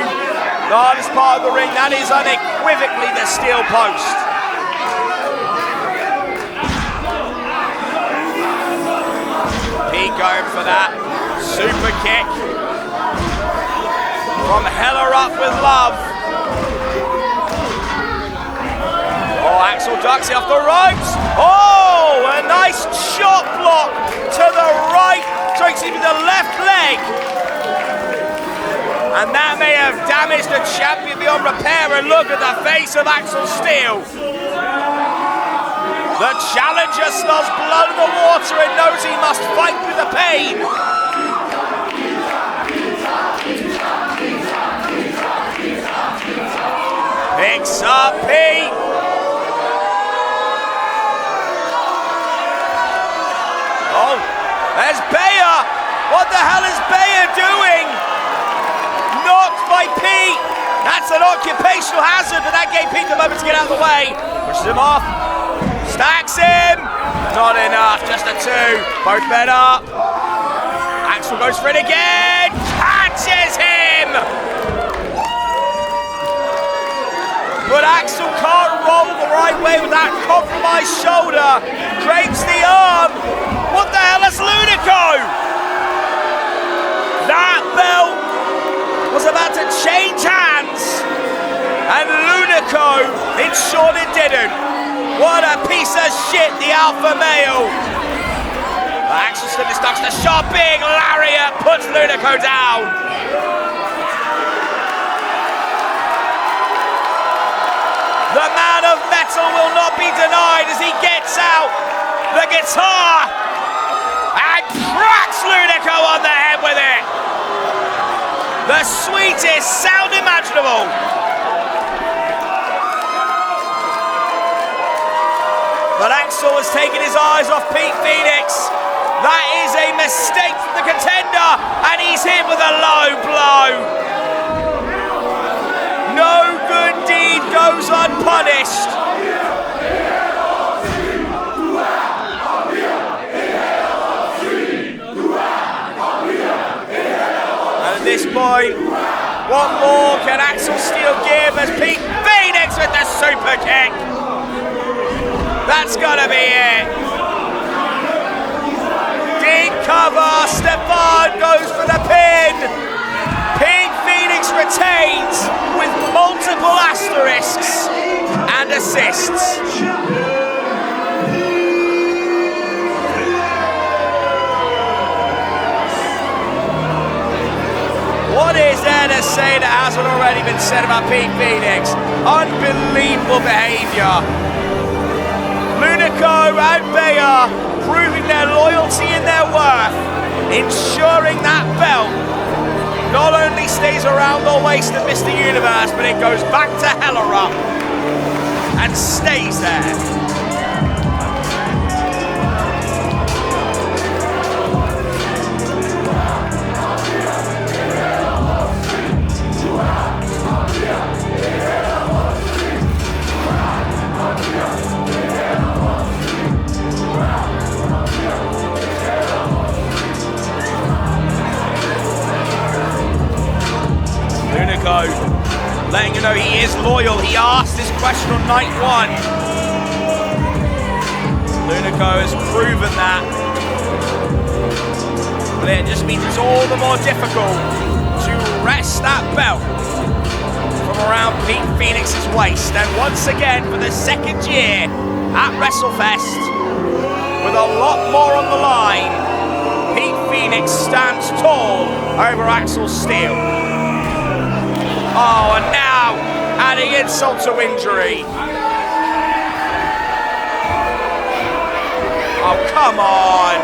the hardest part of the ring, that is unequivocally the steel post. Pete going for that super kick from Heller Up with Love. Oh, Axel ducks it off the ropes. Oh, a nice shot block to the right, strikes him with the left leg. And that may have damaged the champion beyond repair. And look at the face of Axel Steele. The challenger smells blood in the water and knows he must fight through the pain. Picks up Pete. Oh, there's Bayer. What the hell is Bayer doing? Knocked by Pete. That's an occupational hazard, but that gave Pete the moment to get out of the way. Pushes him off. Stacks him. Not enough, just a two. Both men up. Axel goes for it again. Catches him. But Axel can't roll the right way with that compromised shoulder. Drapes the arm. What the hell is Lunico? That belt was about to change hands. And Lunico ensured it didn't. What a piece of shit, the alpha male. blocks the shot, big lariat, puts Lunico down. The man of metal will not be denied as he gets out the guitar and cracks Lunico on the head with it. The sweetest sound imaginable. But Axel has taken his eyes off Pete Phoenix. That is a mistake from the contender, and he's hit with a low blow. No good deed goes unpunished. And at this point, what more can Axel Steele give as Pete Phoenix with the super kick? That's gotta be it. Deep cover, Stefan goes for the pin. Pete Phoenix retains with multiple asterisks and assists. What is there to say that hasn't already been said about Pete Phoenix? Unbelievable behavior. Lunico and Bayer proving their loyalty and their worth, ensuring that belt not only stays around the waist of Mr. Universe, but it goes back to Hellerup and stays there. Lunico letting you know he is loyal. He asked this question on night one. Lunico has proven that. But it just means it's all the more difficult to wrest that belt from around Pete Phoenix's waist. And once again, for the second year at WrestleFest, with a lot more on the line, Pete Phoenix stands tall over Axel Steele. Oh, and now adding insult to injury. Oh, come on.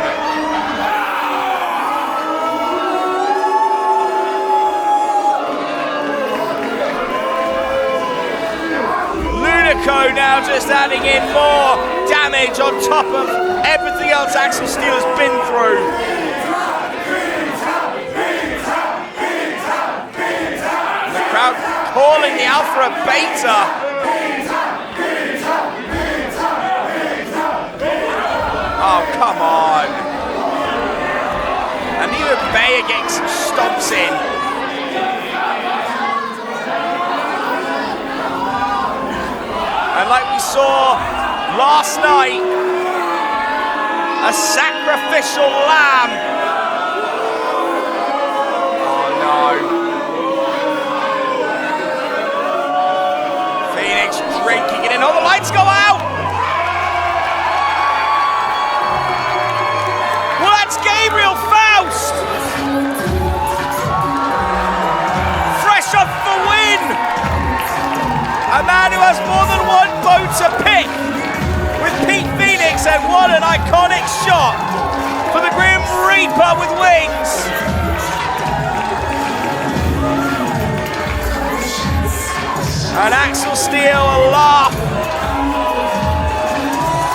Lunico now just adding in more damage on top of everything else Axel Steele has been through. Calling the Alpha a Beta. Oh, come on. And even Bayer getting some stomps in. And like we saw last night, a sacrificial lamb. Drinking it in. Oh, the lights go out! Well, that's Gabriel Faust! Fresh off the win! A man who has more than one bow to pick with Pete Phoenix, and what an iconic shot for the Grim Reaper with wings! And Axel Steele will laugh,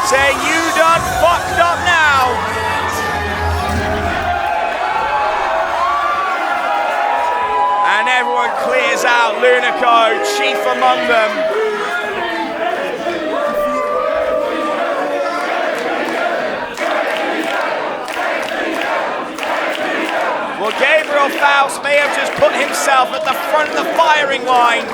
saying, "You done fucked up now." And everyone clears out, Lunico, chief among them. Well, Gabriel Faust may have just put himself at the front of the firing line.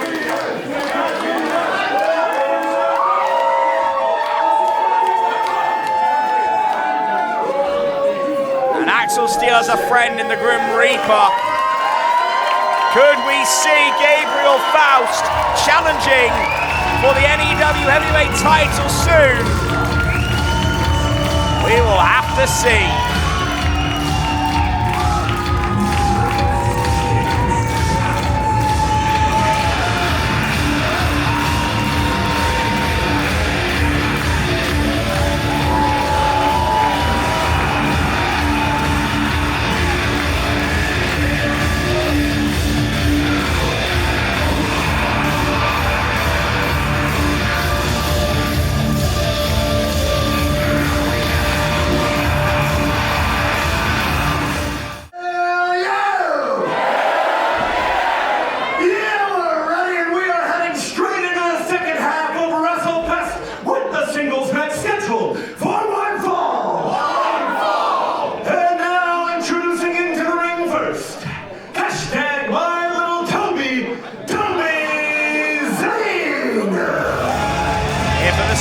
Axel Steele as a friend in the Grim Reaper. Could we see Gabriel Faust challenging for the NEW Heavyweight title soon? We will have to see.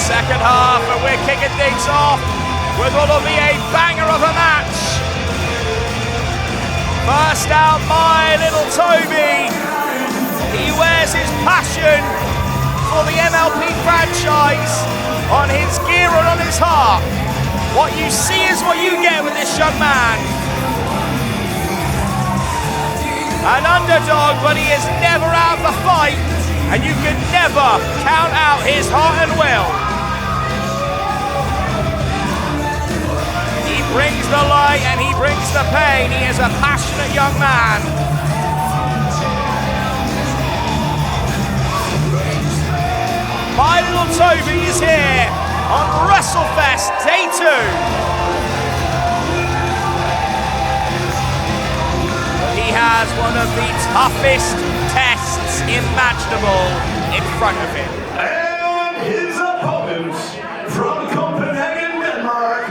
second half, and we're kicking things off with what will be a banger of a match. First out, my little Toby. He wears his passion for the MLP franchise on his gear and on his heart. What you see is what you get with this young man. An underdog, but he is never out of the fight, and you can never count out his heart and will. He brings the light and he brings the pain. He is a passionate young man. My little Toby is here on WrestleFest Day 2. He has one of the toughest tests imaginable in front of him. And his opponent from Copenhagen, Denmark,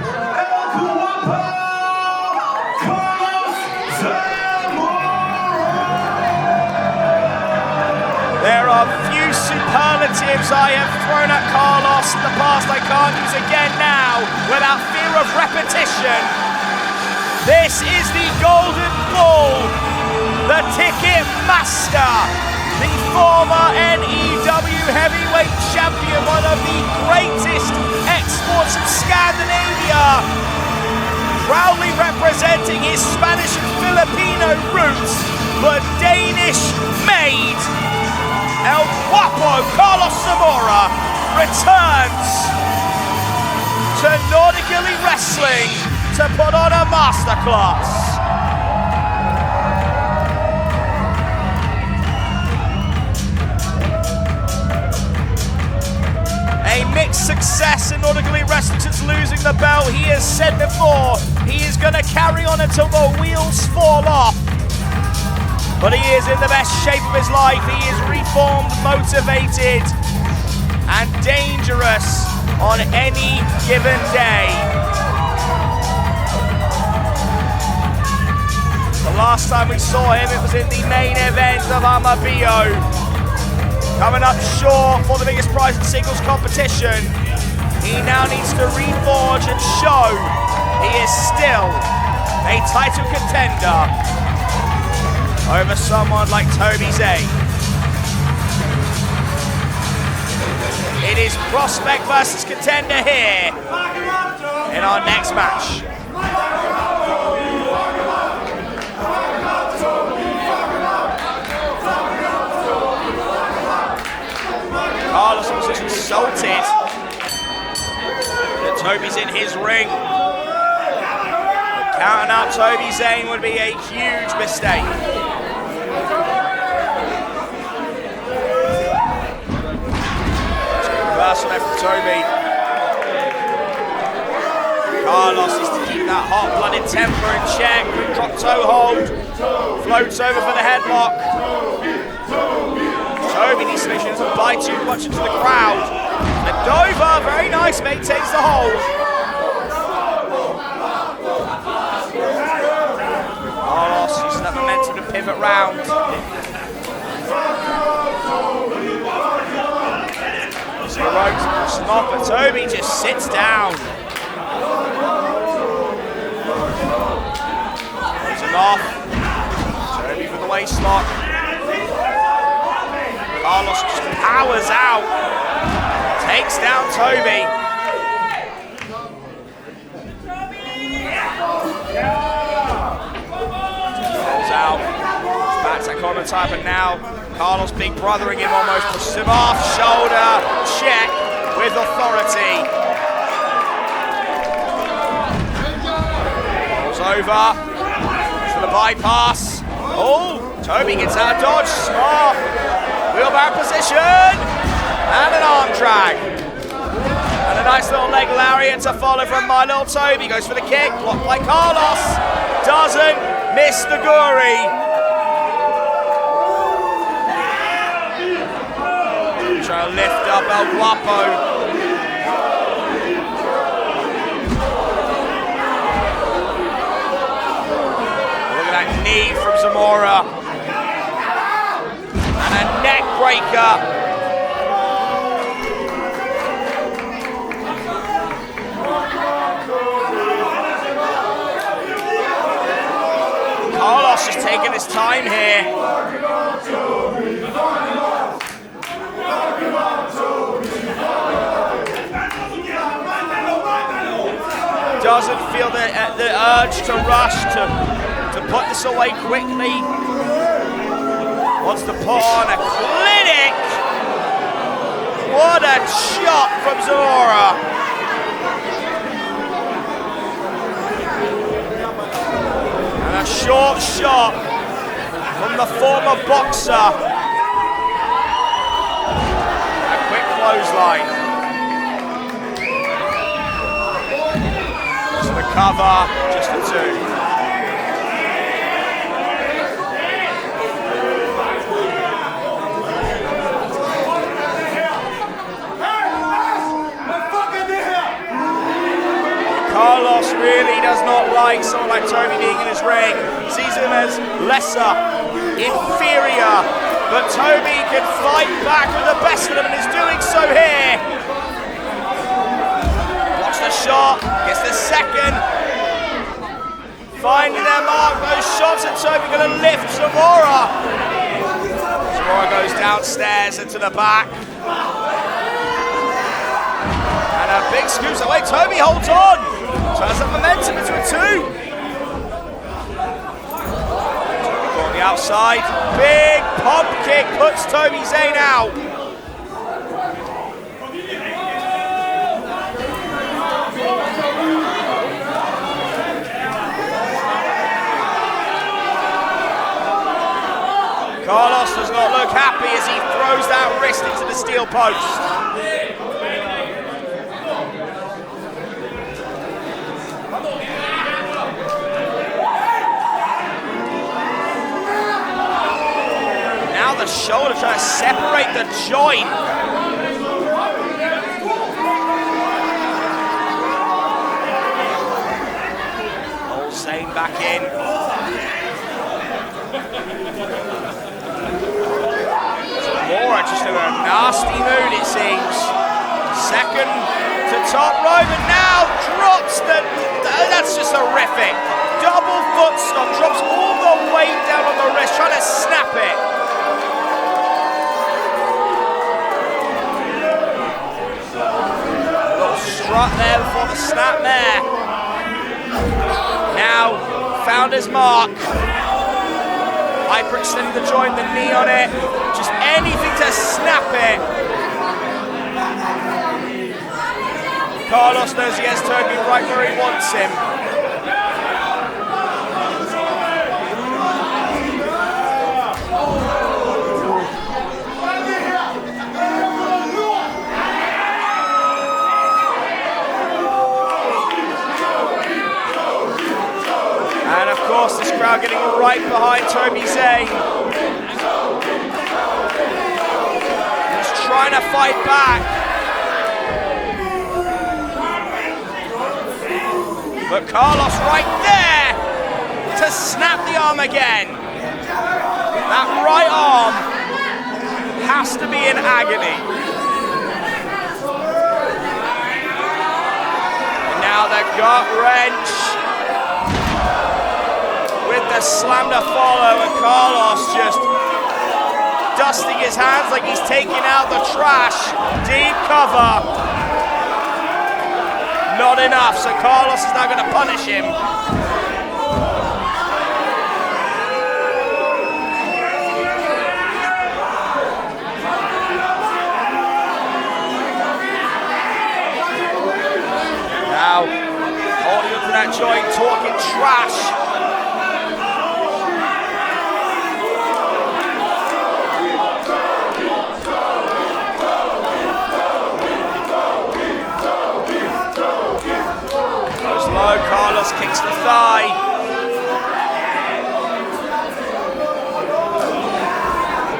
There are few superlatives I have thrown at Carlos in the past I can't use again now without fear of repetition. This is the Golden Bull, the Ticket Master, the former NEW Heavyweight Champion, one of the greatest exports of Scandinavia, proudly representing his Spanish and Filipino roots, but Danish-made. El Guapo Carlos Zamora returns to Nordic Elite Wrestling to put on a masterclass. A mixed success in Nordic Elite Wrestling since losing the belt. He has said before he is going to carry on until the wheels fall off. But he is in the best shape of his life. He is reformed, motivated, and dangerous on any given day. The last time we saw him, it was in the main event of Amabio. Coming up short for the biggest prize in singles competition. He now needs to reforge and show he is still a title contender over someone like Toby Zane. It is prospect versus contender here in our next match. Carlos was just insulted that Toby's in his ring. But counting out Toby Zane would be a huge mistake. Reversal there from Toby. Carlos is to keep that hot-blooded temper in check. Quick drop toe hold. Floats over for the headlock. Toby needs to make sure he doesn't bite too much into the crowd. And Dover, very nice, maintains the hold. Carlos using that momentum to pivot round. The ropes pushing off, but Toby just sits down. Puts him off. Toby for the waist lock. Carlos just powers out. Takes down Toby. Rolls out. Back to that corner type, and now Carlos big brothering him almost, pushes him off, shoulder check with authority. Rolls over for the bypass. Oh, Toby gets out of dodge, smart. Wheelbarrow position, and an arm drag. And a nice little leg lariat to follow from my little Toby. Goes for the kick, blocked by Carlos. Doesn't miss the gory. Trying to lift up El Guapo. Look at that knee from Zamora. And a neck breaker. just taking his time here. Doesn't feel the urge to rush to put this away quickly. Wants to put on a clinic. What a shot from Zamora. And a short shot from the former boxer. A quick clothesline. To the cover, just a 2. Carlos really does not like someone like Toby being in his ring. He sees him as lesser, inferior, but Toby can fight back with the best of them and is doing so here. Watch the shot, gets the second. Finding their mark, those shots, and Toby going to lift Zamora. Zamora goes downstairs into the back. And a big scoops away, Toby holds on. Turns up momentum into a 2. Toby on the outside. Big pump kick puts Toby Zane out. Carlos does not look happy as he throws that wrist into the steel post. The shoulder trying to separate the joint. Old Zane back in. Zamora just in a nasty mood, it seems. Second to top rope, and now drops the. That's just horrific. Double foot stop, drops all the weight down on the wrist, trying to snap it. Strut there before the snap there. Now found his mark. Hyperextended the joint, the knee on it. Just anything to snap it. Carlos knows he has Toby right where he wants him. And of course, this crowd getting right behind Toby Zane. He's trying to fight back. But Carlos right there to snap the arm again. That right arm has to be in agony. And now the gut wrench. With the slam to follow, and Carlos just dusting his hands like he's taking out the trash. Deep cover. Not enough, so Carlos is now going to punish him. Now, holding up to that joint, talking trash. Carlos kicks the thigh.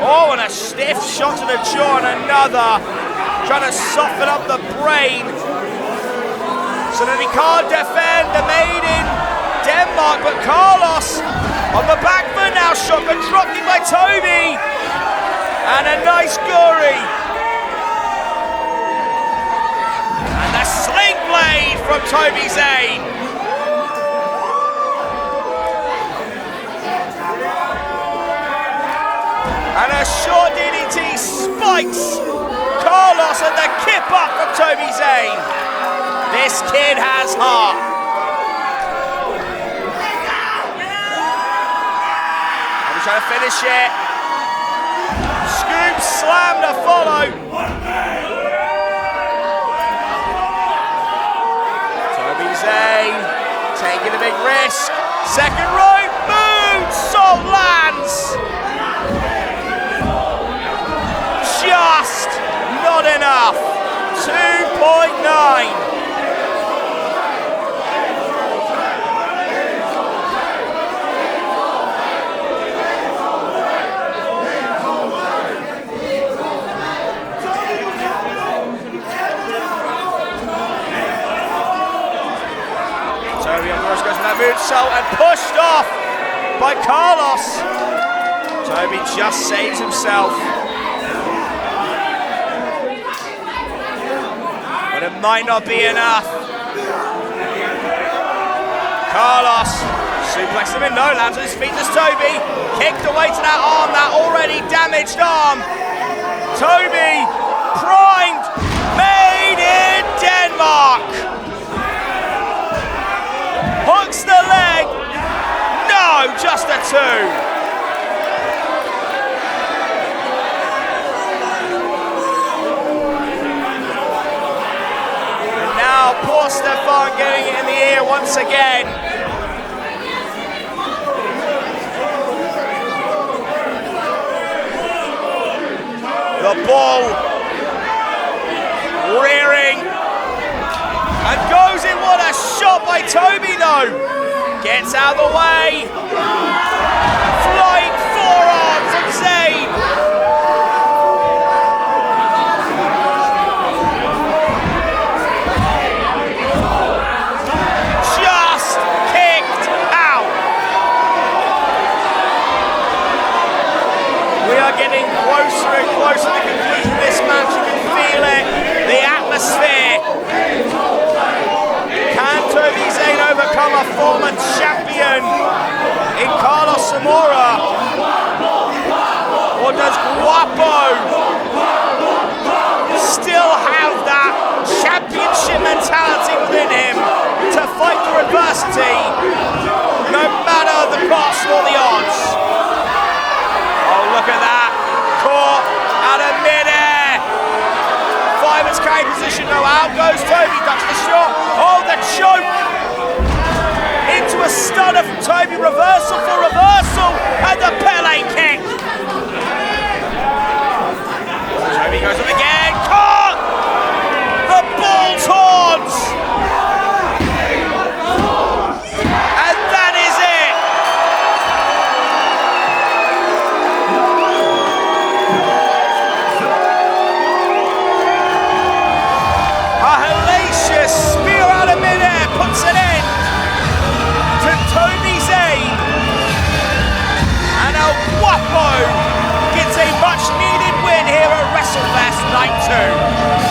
Oh, and a stiff shot to the jaw, and another. Trying to soften up the brain so that he can't defend the made in Denmark. But Carlos on the back foot now, shotgun drop kick by Toby. And a nice gory. And the sling blade from Toby Zane. And a short DDT spikes Carlos and the kip up from Toby Zane. This kid has heart. And he's trying to finish it. Scoop slam to follow. Toby Zane taking a big risk. Second rope boot. Salt lands. Just not enough. 2.9. Toby, of course, goes for that moonsault and pushed off by Carlos. Toby just saves himself. But it might not be enough. Carlos suplexed him in, no, lands on his feet as Toby kicked away to that arm, that already damaged arm. Toby primed, made in Denmark. Hooks the leg. No, just a 2. And now poor Stefan getting it in the ear once again. The ball rearing. And goes in, what a shot by Toby though. Gets out of the way. Flying forearm from Zane. Just kicked out. We are getting closer and closer to the conclusion of this match. You can feel it. The atmosphere. Can Toby Zane overcome a former champion in Carlos Zamora? Or does Guapo still have that championship mentality within him to fight through adversity, no matter the cost or the odds? Oh, look at that. Caught out of midair. Fireman's carry position, no, out goes Toby, ducks the shot. Oh, the choke! Into a stunner from Toby, reversal for reversal, and the Pele kick. Toby goes up again, caught! The bull's horns! And that is it! A hellacious spear out of midair puts an end to Toby Zane. And El Guapo gets a much needed win here at WrestleFest Night 2.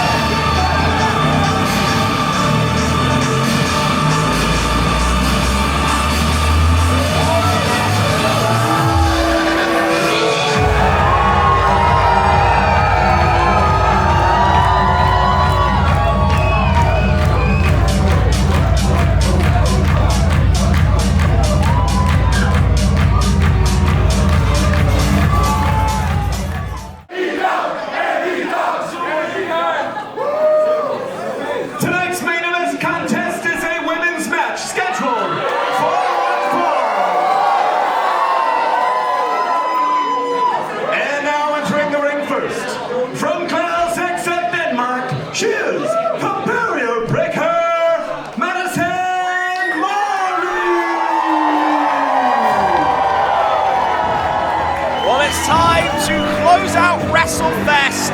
WrestleFest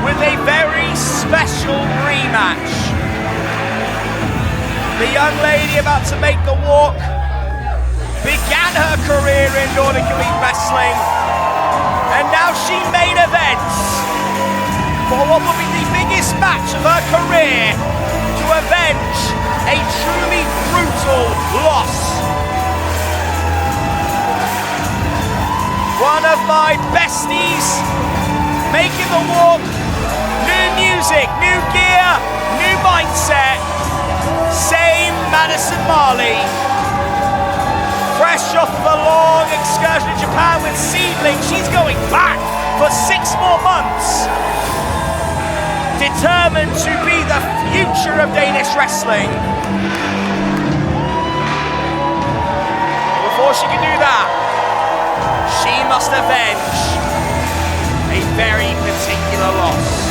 with a very special rematch. The young lady about to make the walk began her career in Nordic Elite Wrestling, and now she main events for what will be the biggest match of her career to avenge a truly brutal loss. One of my besties, making the walk. New music, new gear, new mindset. Zane, Madison, Marley. Fresh off of a long excursion in Japan with Steele, she's going back for 6 more months. Determined to be the future of Danish wrestling. Before she can do that, she must avenge a very particular loss.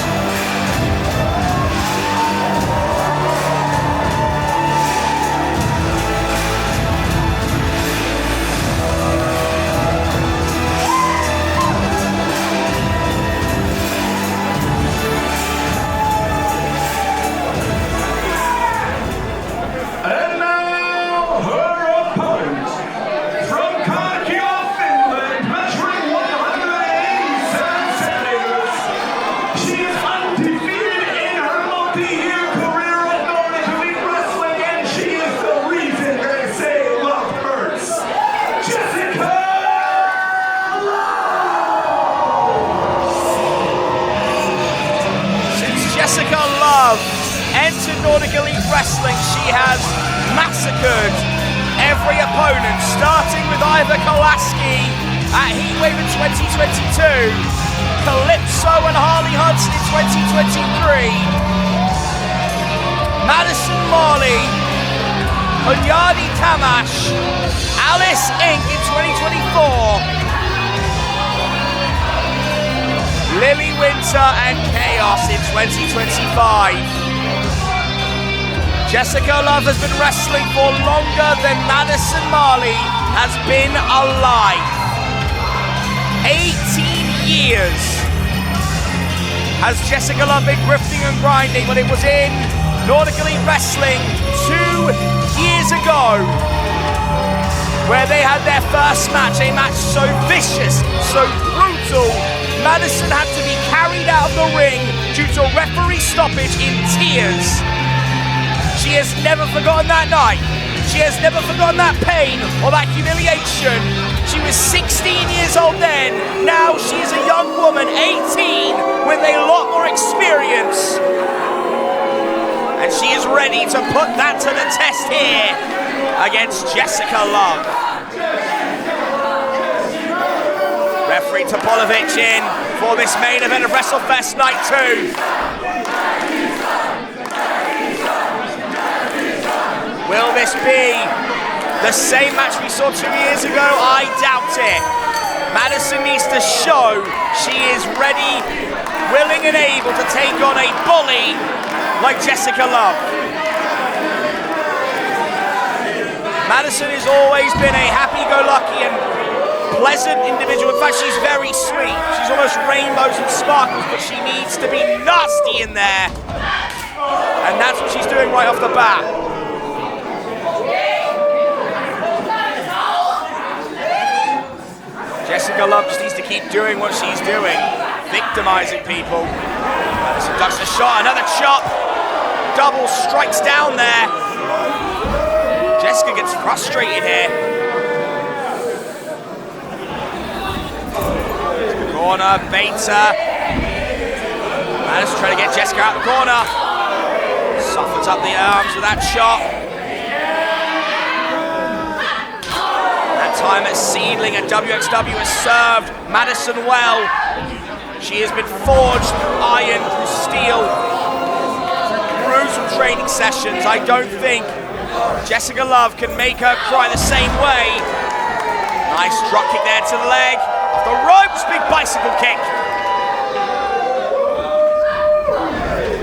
Entered Nordic Elite Wrestling, she has massacred every opponent, starting with Iva Kolaski at Heatwave in 2022, Calypso and Harley Hudson in 2023, Madison Marley, Onyadi Tamash, Alice Inc. in 2024, Lily Winter and Chaos in 2025. Jessica Love has been wrestling for longer than Madison Marley has been alive. 18 years has Jessica Love been grifting and grinding, but it was in Nordic Elite Wrestling 2 years ago where they had their first match, a match so vicious, so brutal, Madison had to be carried out of the ring due to referee stoppage in tears. She has never forgotten that night. She has never forgotten that pain or that humiliation. She was 16 years old then. Now she is a young woman, 18, with a lot more experience. And she is ready to put that to the test here against Jessica Love. Referee Topolovic in for this main event of WrestleFest Night 2. Will this be the same match we saw 2 years ago? I doubt it. Madison needs to show she is ready, willing and able to take on a bully like Jessica Love. Madison has always been a happy-go-lucky and pleasant individual. In fact, she's very sweet. She's almost rainbows and sparkles, but she needs to be nasty in there. And that's what she's doing right off the bat. Jessica Love just needs to keep doing what she's doing, victimizing people. Madison ducks a shot, another chop. Double strikes down there. Jessica gets frustrated here. Corner, baits her. Madison trying to get Jessica out the corner. Softens up the arms with that shot. Time at Seedling and WXW has served Madison well. She has been forged through iron, through steel, through brutal training sessions. I don't think Jessica Love can make her cry the same way. Nice drop kick there to the leg. Off the ropes, big bicycle kick.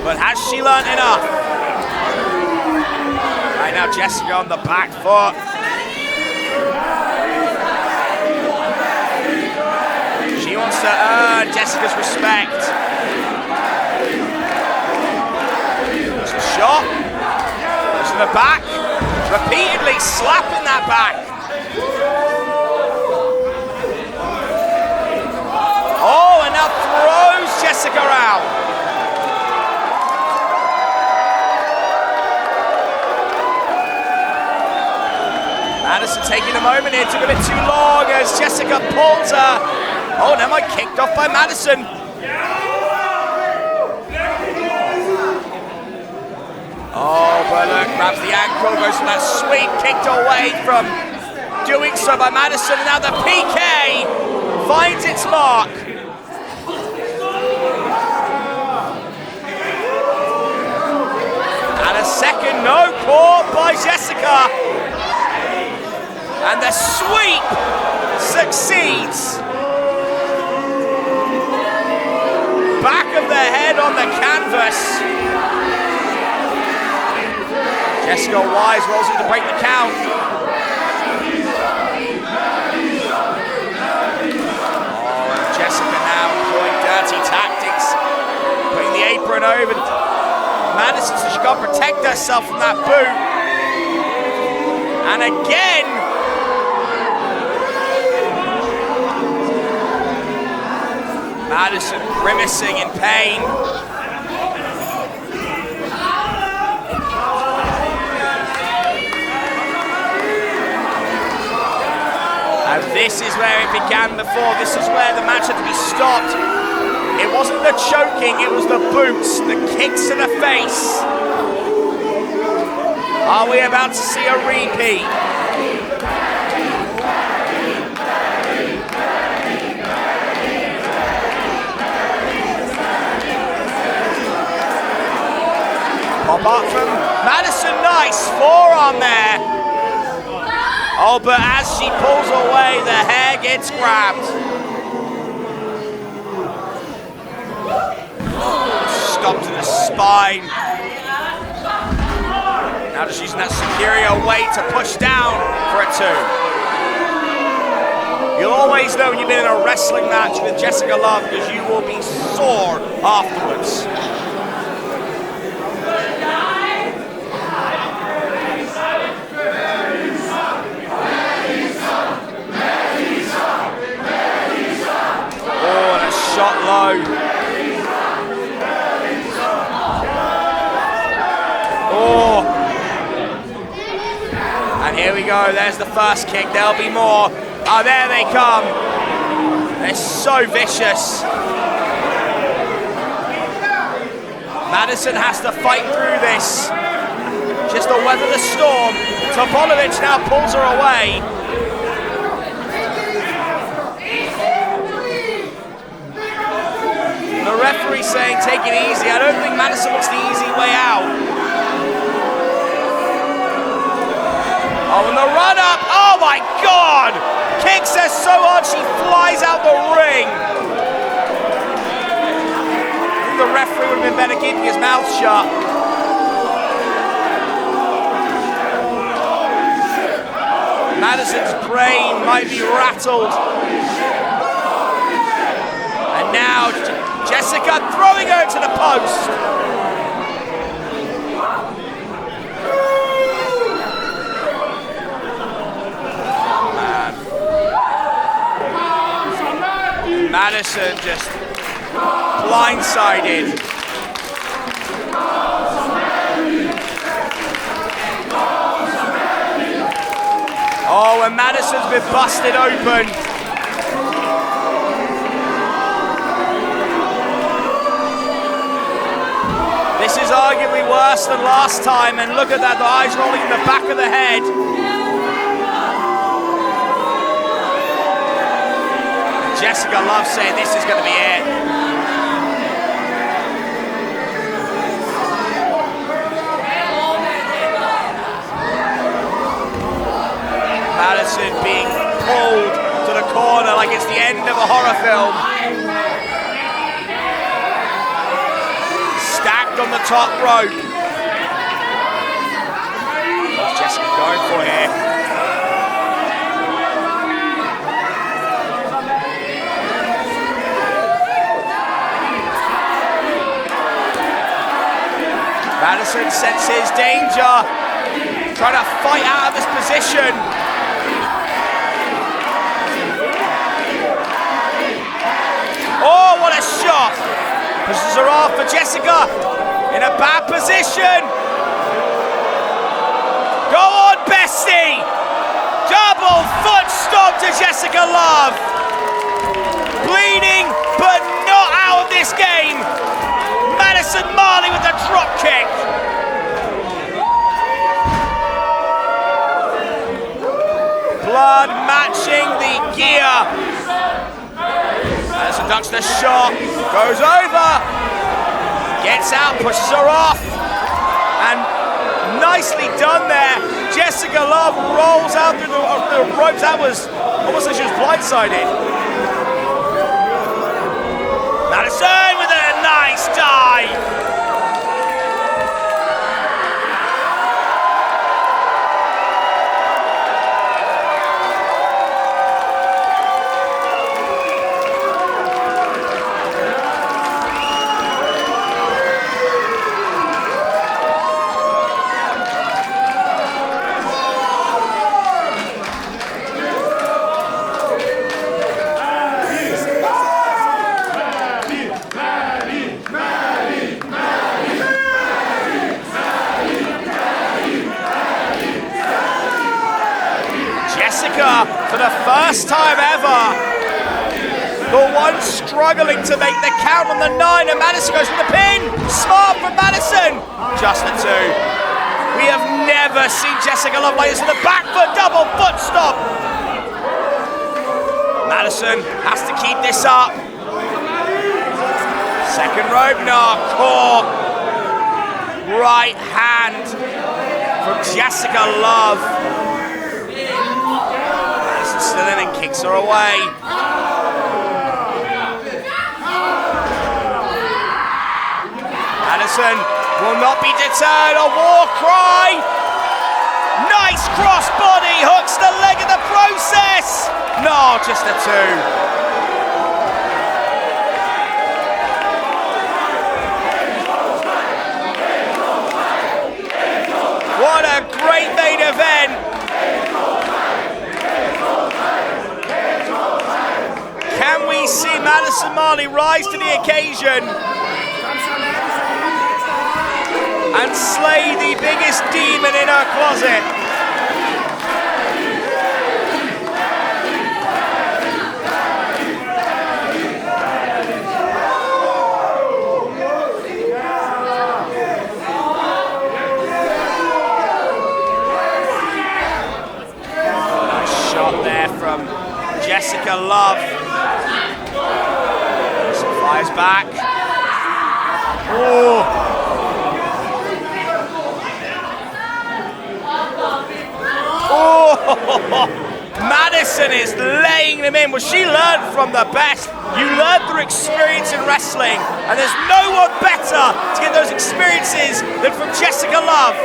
But has she learned enough? Right now, Jessica on the back foot. She wants to earn Jessica's respect. There's a shot. Goes to the back. Repeatedly slapping that back. Oh, and now throws Jessica out. Madison taking a moment here, took a bit too long as Jessica pulls her Oh, never mind, kicked off by Madison. Oh, but look, grabs the ankle, goes for that sweep, kicked away from doing so by Madison, and now the PK finds its mark. And a second no caught by Jessica. And the sweep succeeds. Back of the head on the canvas. Jessica Wise rolls in to break the count. Oh, and Jessica now employing dirty tactics. Putting the apron over Madison so she can't protect herself from that boot. And again, Madison grimacing in pain. And this is where it began before. This is where the match had to be stopped. It wasn't the choking, it was the boots, the kicks to the face. Are we about to see a repeat? Pop up from Madison, nice forearm there. Oh, but as she pulls away, the hair gets grabbed. Stop to the spine. Now just using that superior weight to push down for a 2. You'll always know when you've been in a wrestling match with Jessica Love because you will be sore afterwards. Oh, and a shot low. Oh. And here we go, there's the first kick, there'll be more. Oh, there they come. They're so vicious. Madison has to fight through this, just to weather the storm. Tobolovich now pulls her away. The referee saying take it easy. I don't think Madison looks the easy way out. Oh, and the run up, oh my God! Kicks her so hard she flies out the ring. I think the referee would have been better keeping his mouth shut. Madison's brain might be rattled. And now Jessica throwing her to the post. Madison just blindsided. Oh, and Madison's been busted open. This is arguably worse than last time, and look at that, the eyes rolling in the back of the head. Jessica Love saying this is going to be it. Madison being pulled to the corner like it's the end of a horror film. Stacked on the top rope. What's Jessica going for here? Madison senses danger, trying to fight out of this position. Oh, what a shot! Pushes her off for Jessica in a bad position. Go on, bestie! Double foot stomp to Jessica Love. kick. Blood matching the gear. Madison ducks the shot, goes over, gets out, pushes her off, and nicely done there. Jessica Love rolls out through the ropes. That was almost like she was blindsided. Madison with a nice dive. For the first time ever, the one struggling to make the count on the 9, and Madison goes for the pin. Smart from Madison. Just the 2. We have never seen Jessica Love like this with a back foot double foot stop. Madison has to keep this up. Second rope, no, caught. Right hand from Jessica Love. Still in and kicks her away. Madison will not be deterred. A war cry. Nice cross body. Hooks the leg in the process. No, just a 2. What a great main event. Can we see Madison Marley rise to the occasion and slay the biggest demon in her closet? Nice shot there from Jessica Love. Fires back. Oh. Oh. Madison is laying them in. Well, she learned from the best. You learn through experience in wrestling, and there's no one better to get those experiences than from Jessica Love.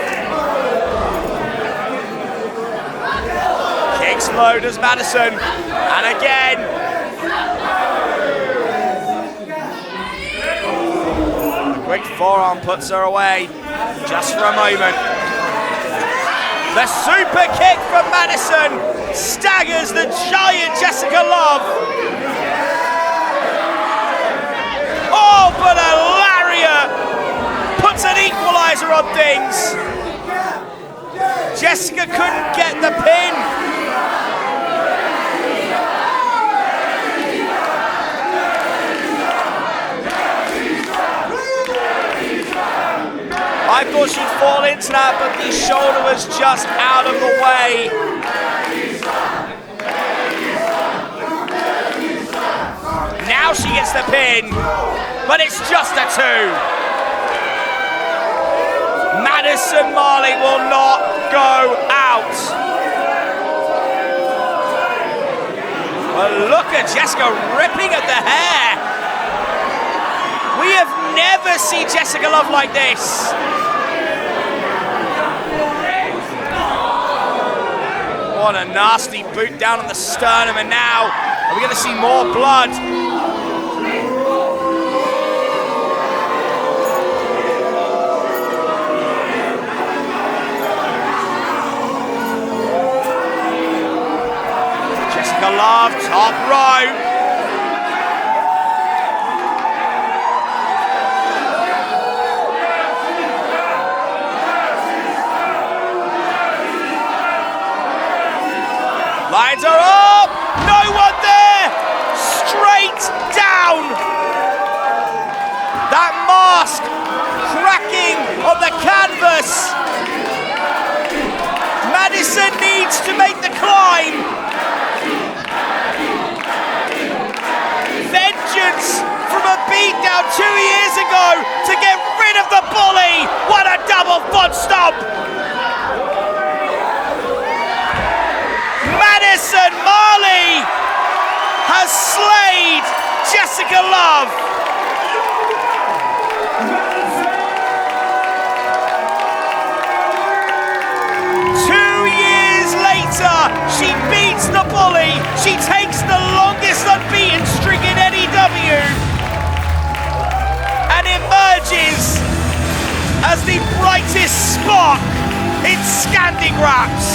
Kicks low does Madison, and again. Quick forearm puts her away, just for a moment. The super kick from Madison staggers the giant Jessica Love. Oh, but a lariat puts an equalizer on things. Jessica couldn't get the pin. I thought she'd fall into that, but the shoulder was just out of the way. Now she gets the pin, but it's just a 2. Madison Marley will not go out. Well, look at Jessica ripping at the hair. We have never seen Jessica Love like this. What a nasty boot down on the sternum, and now are we going to see more blood? Jessica Love, top rope. Lines are up, no one there, straight down. That mask cracking on the canvas. Madison needs to make the climb. Vengeance from a beatdown 2 years ago to get rid of the bully. What a double foot stomp. Madison Marley has slayed Jessica Love. She beats the bully. She takes the longest unbeaten streak in NEW and emerges as the brightest spark in SCANDI graps.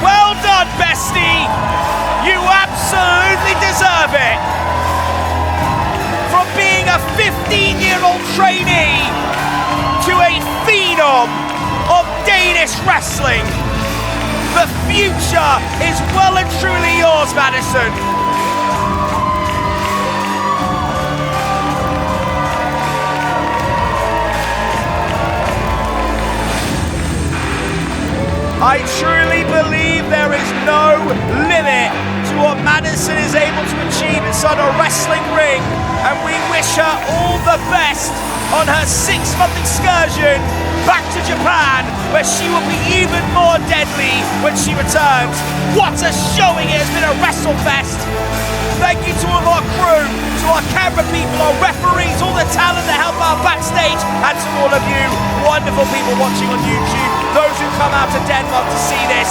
Well done, bestie. You absolutely deserve it. From being a 15-year-old trainee to a phenom of Danish wrestling. The future is well and truly yours, Madison. I truly believe there is no limit to what Madison is able to achieve inside a wrestling ring, and we wish her all the best on her 6-month excursion back to Japan, where she will be even more deadly when she returns. What a showing it has been at WrestleFest. Thank you to all of our crew, to our camera people, our referees, all the talent that help out backstage, and to all of you wonderful people watching on YouTube, those who come out to Denmark to see this.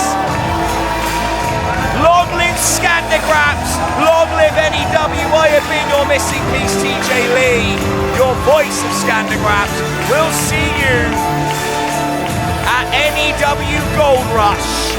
Long live SCANDI graps, long live NEW. I have been your missing piece, TJ Lee, your voice of SCANDI graps. We'll see you at NEW Gold Rush.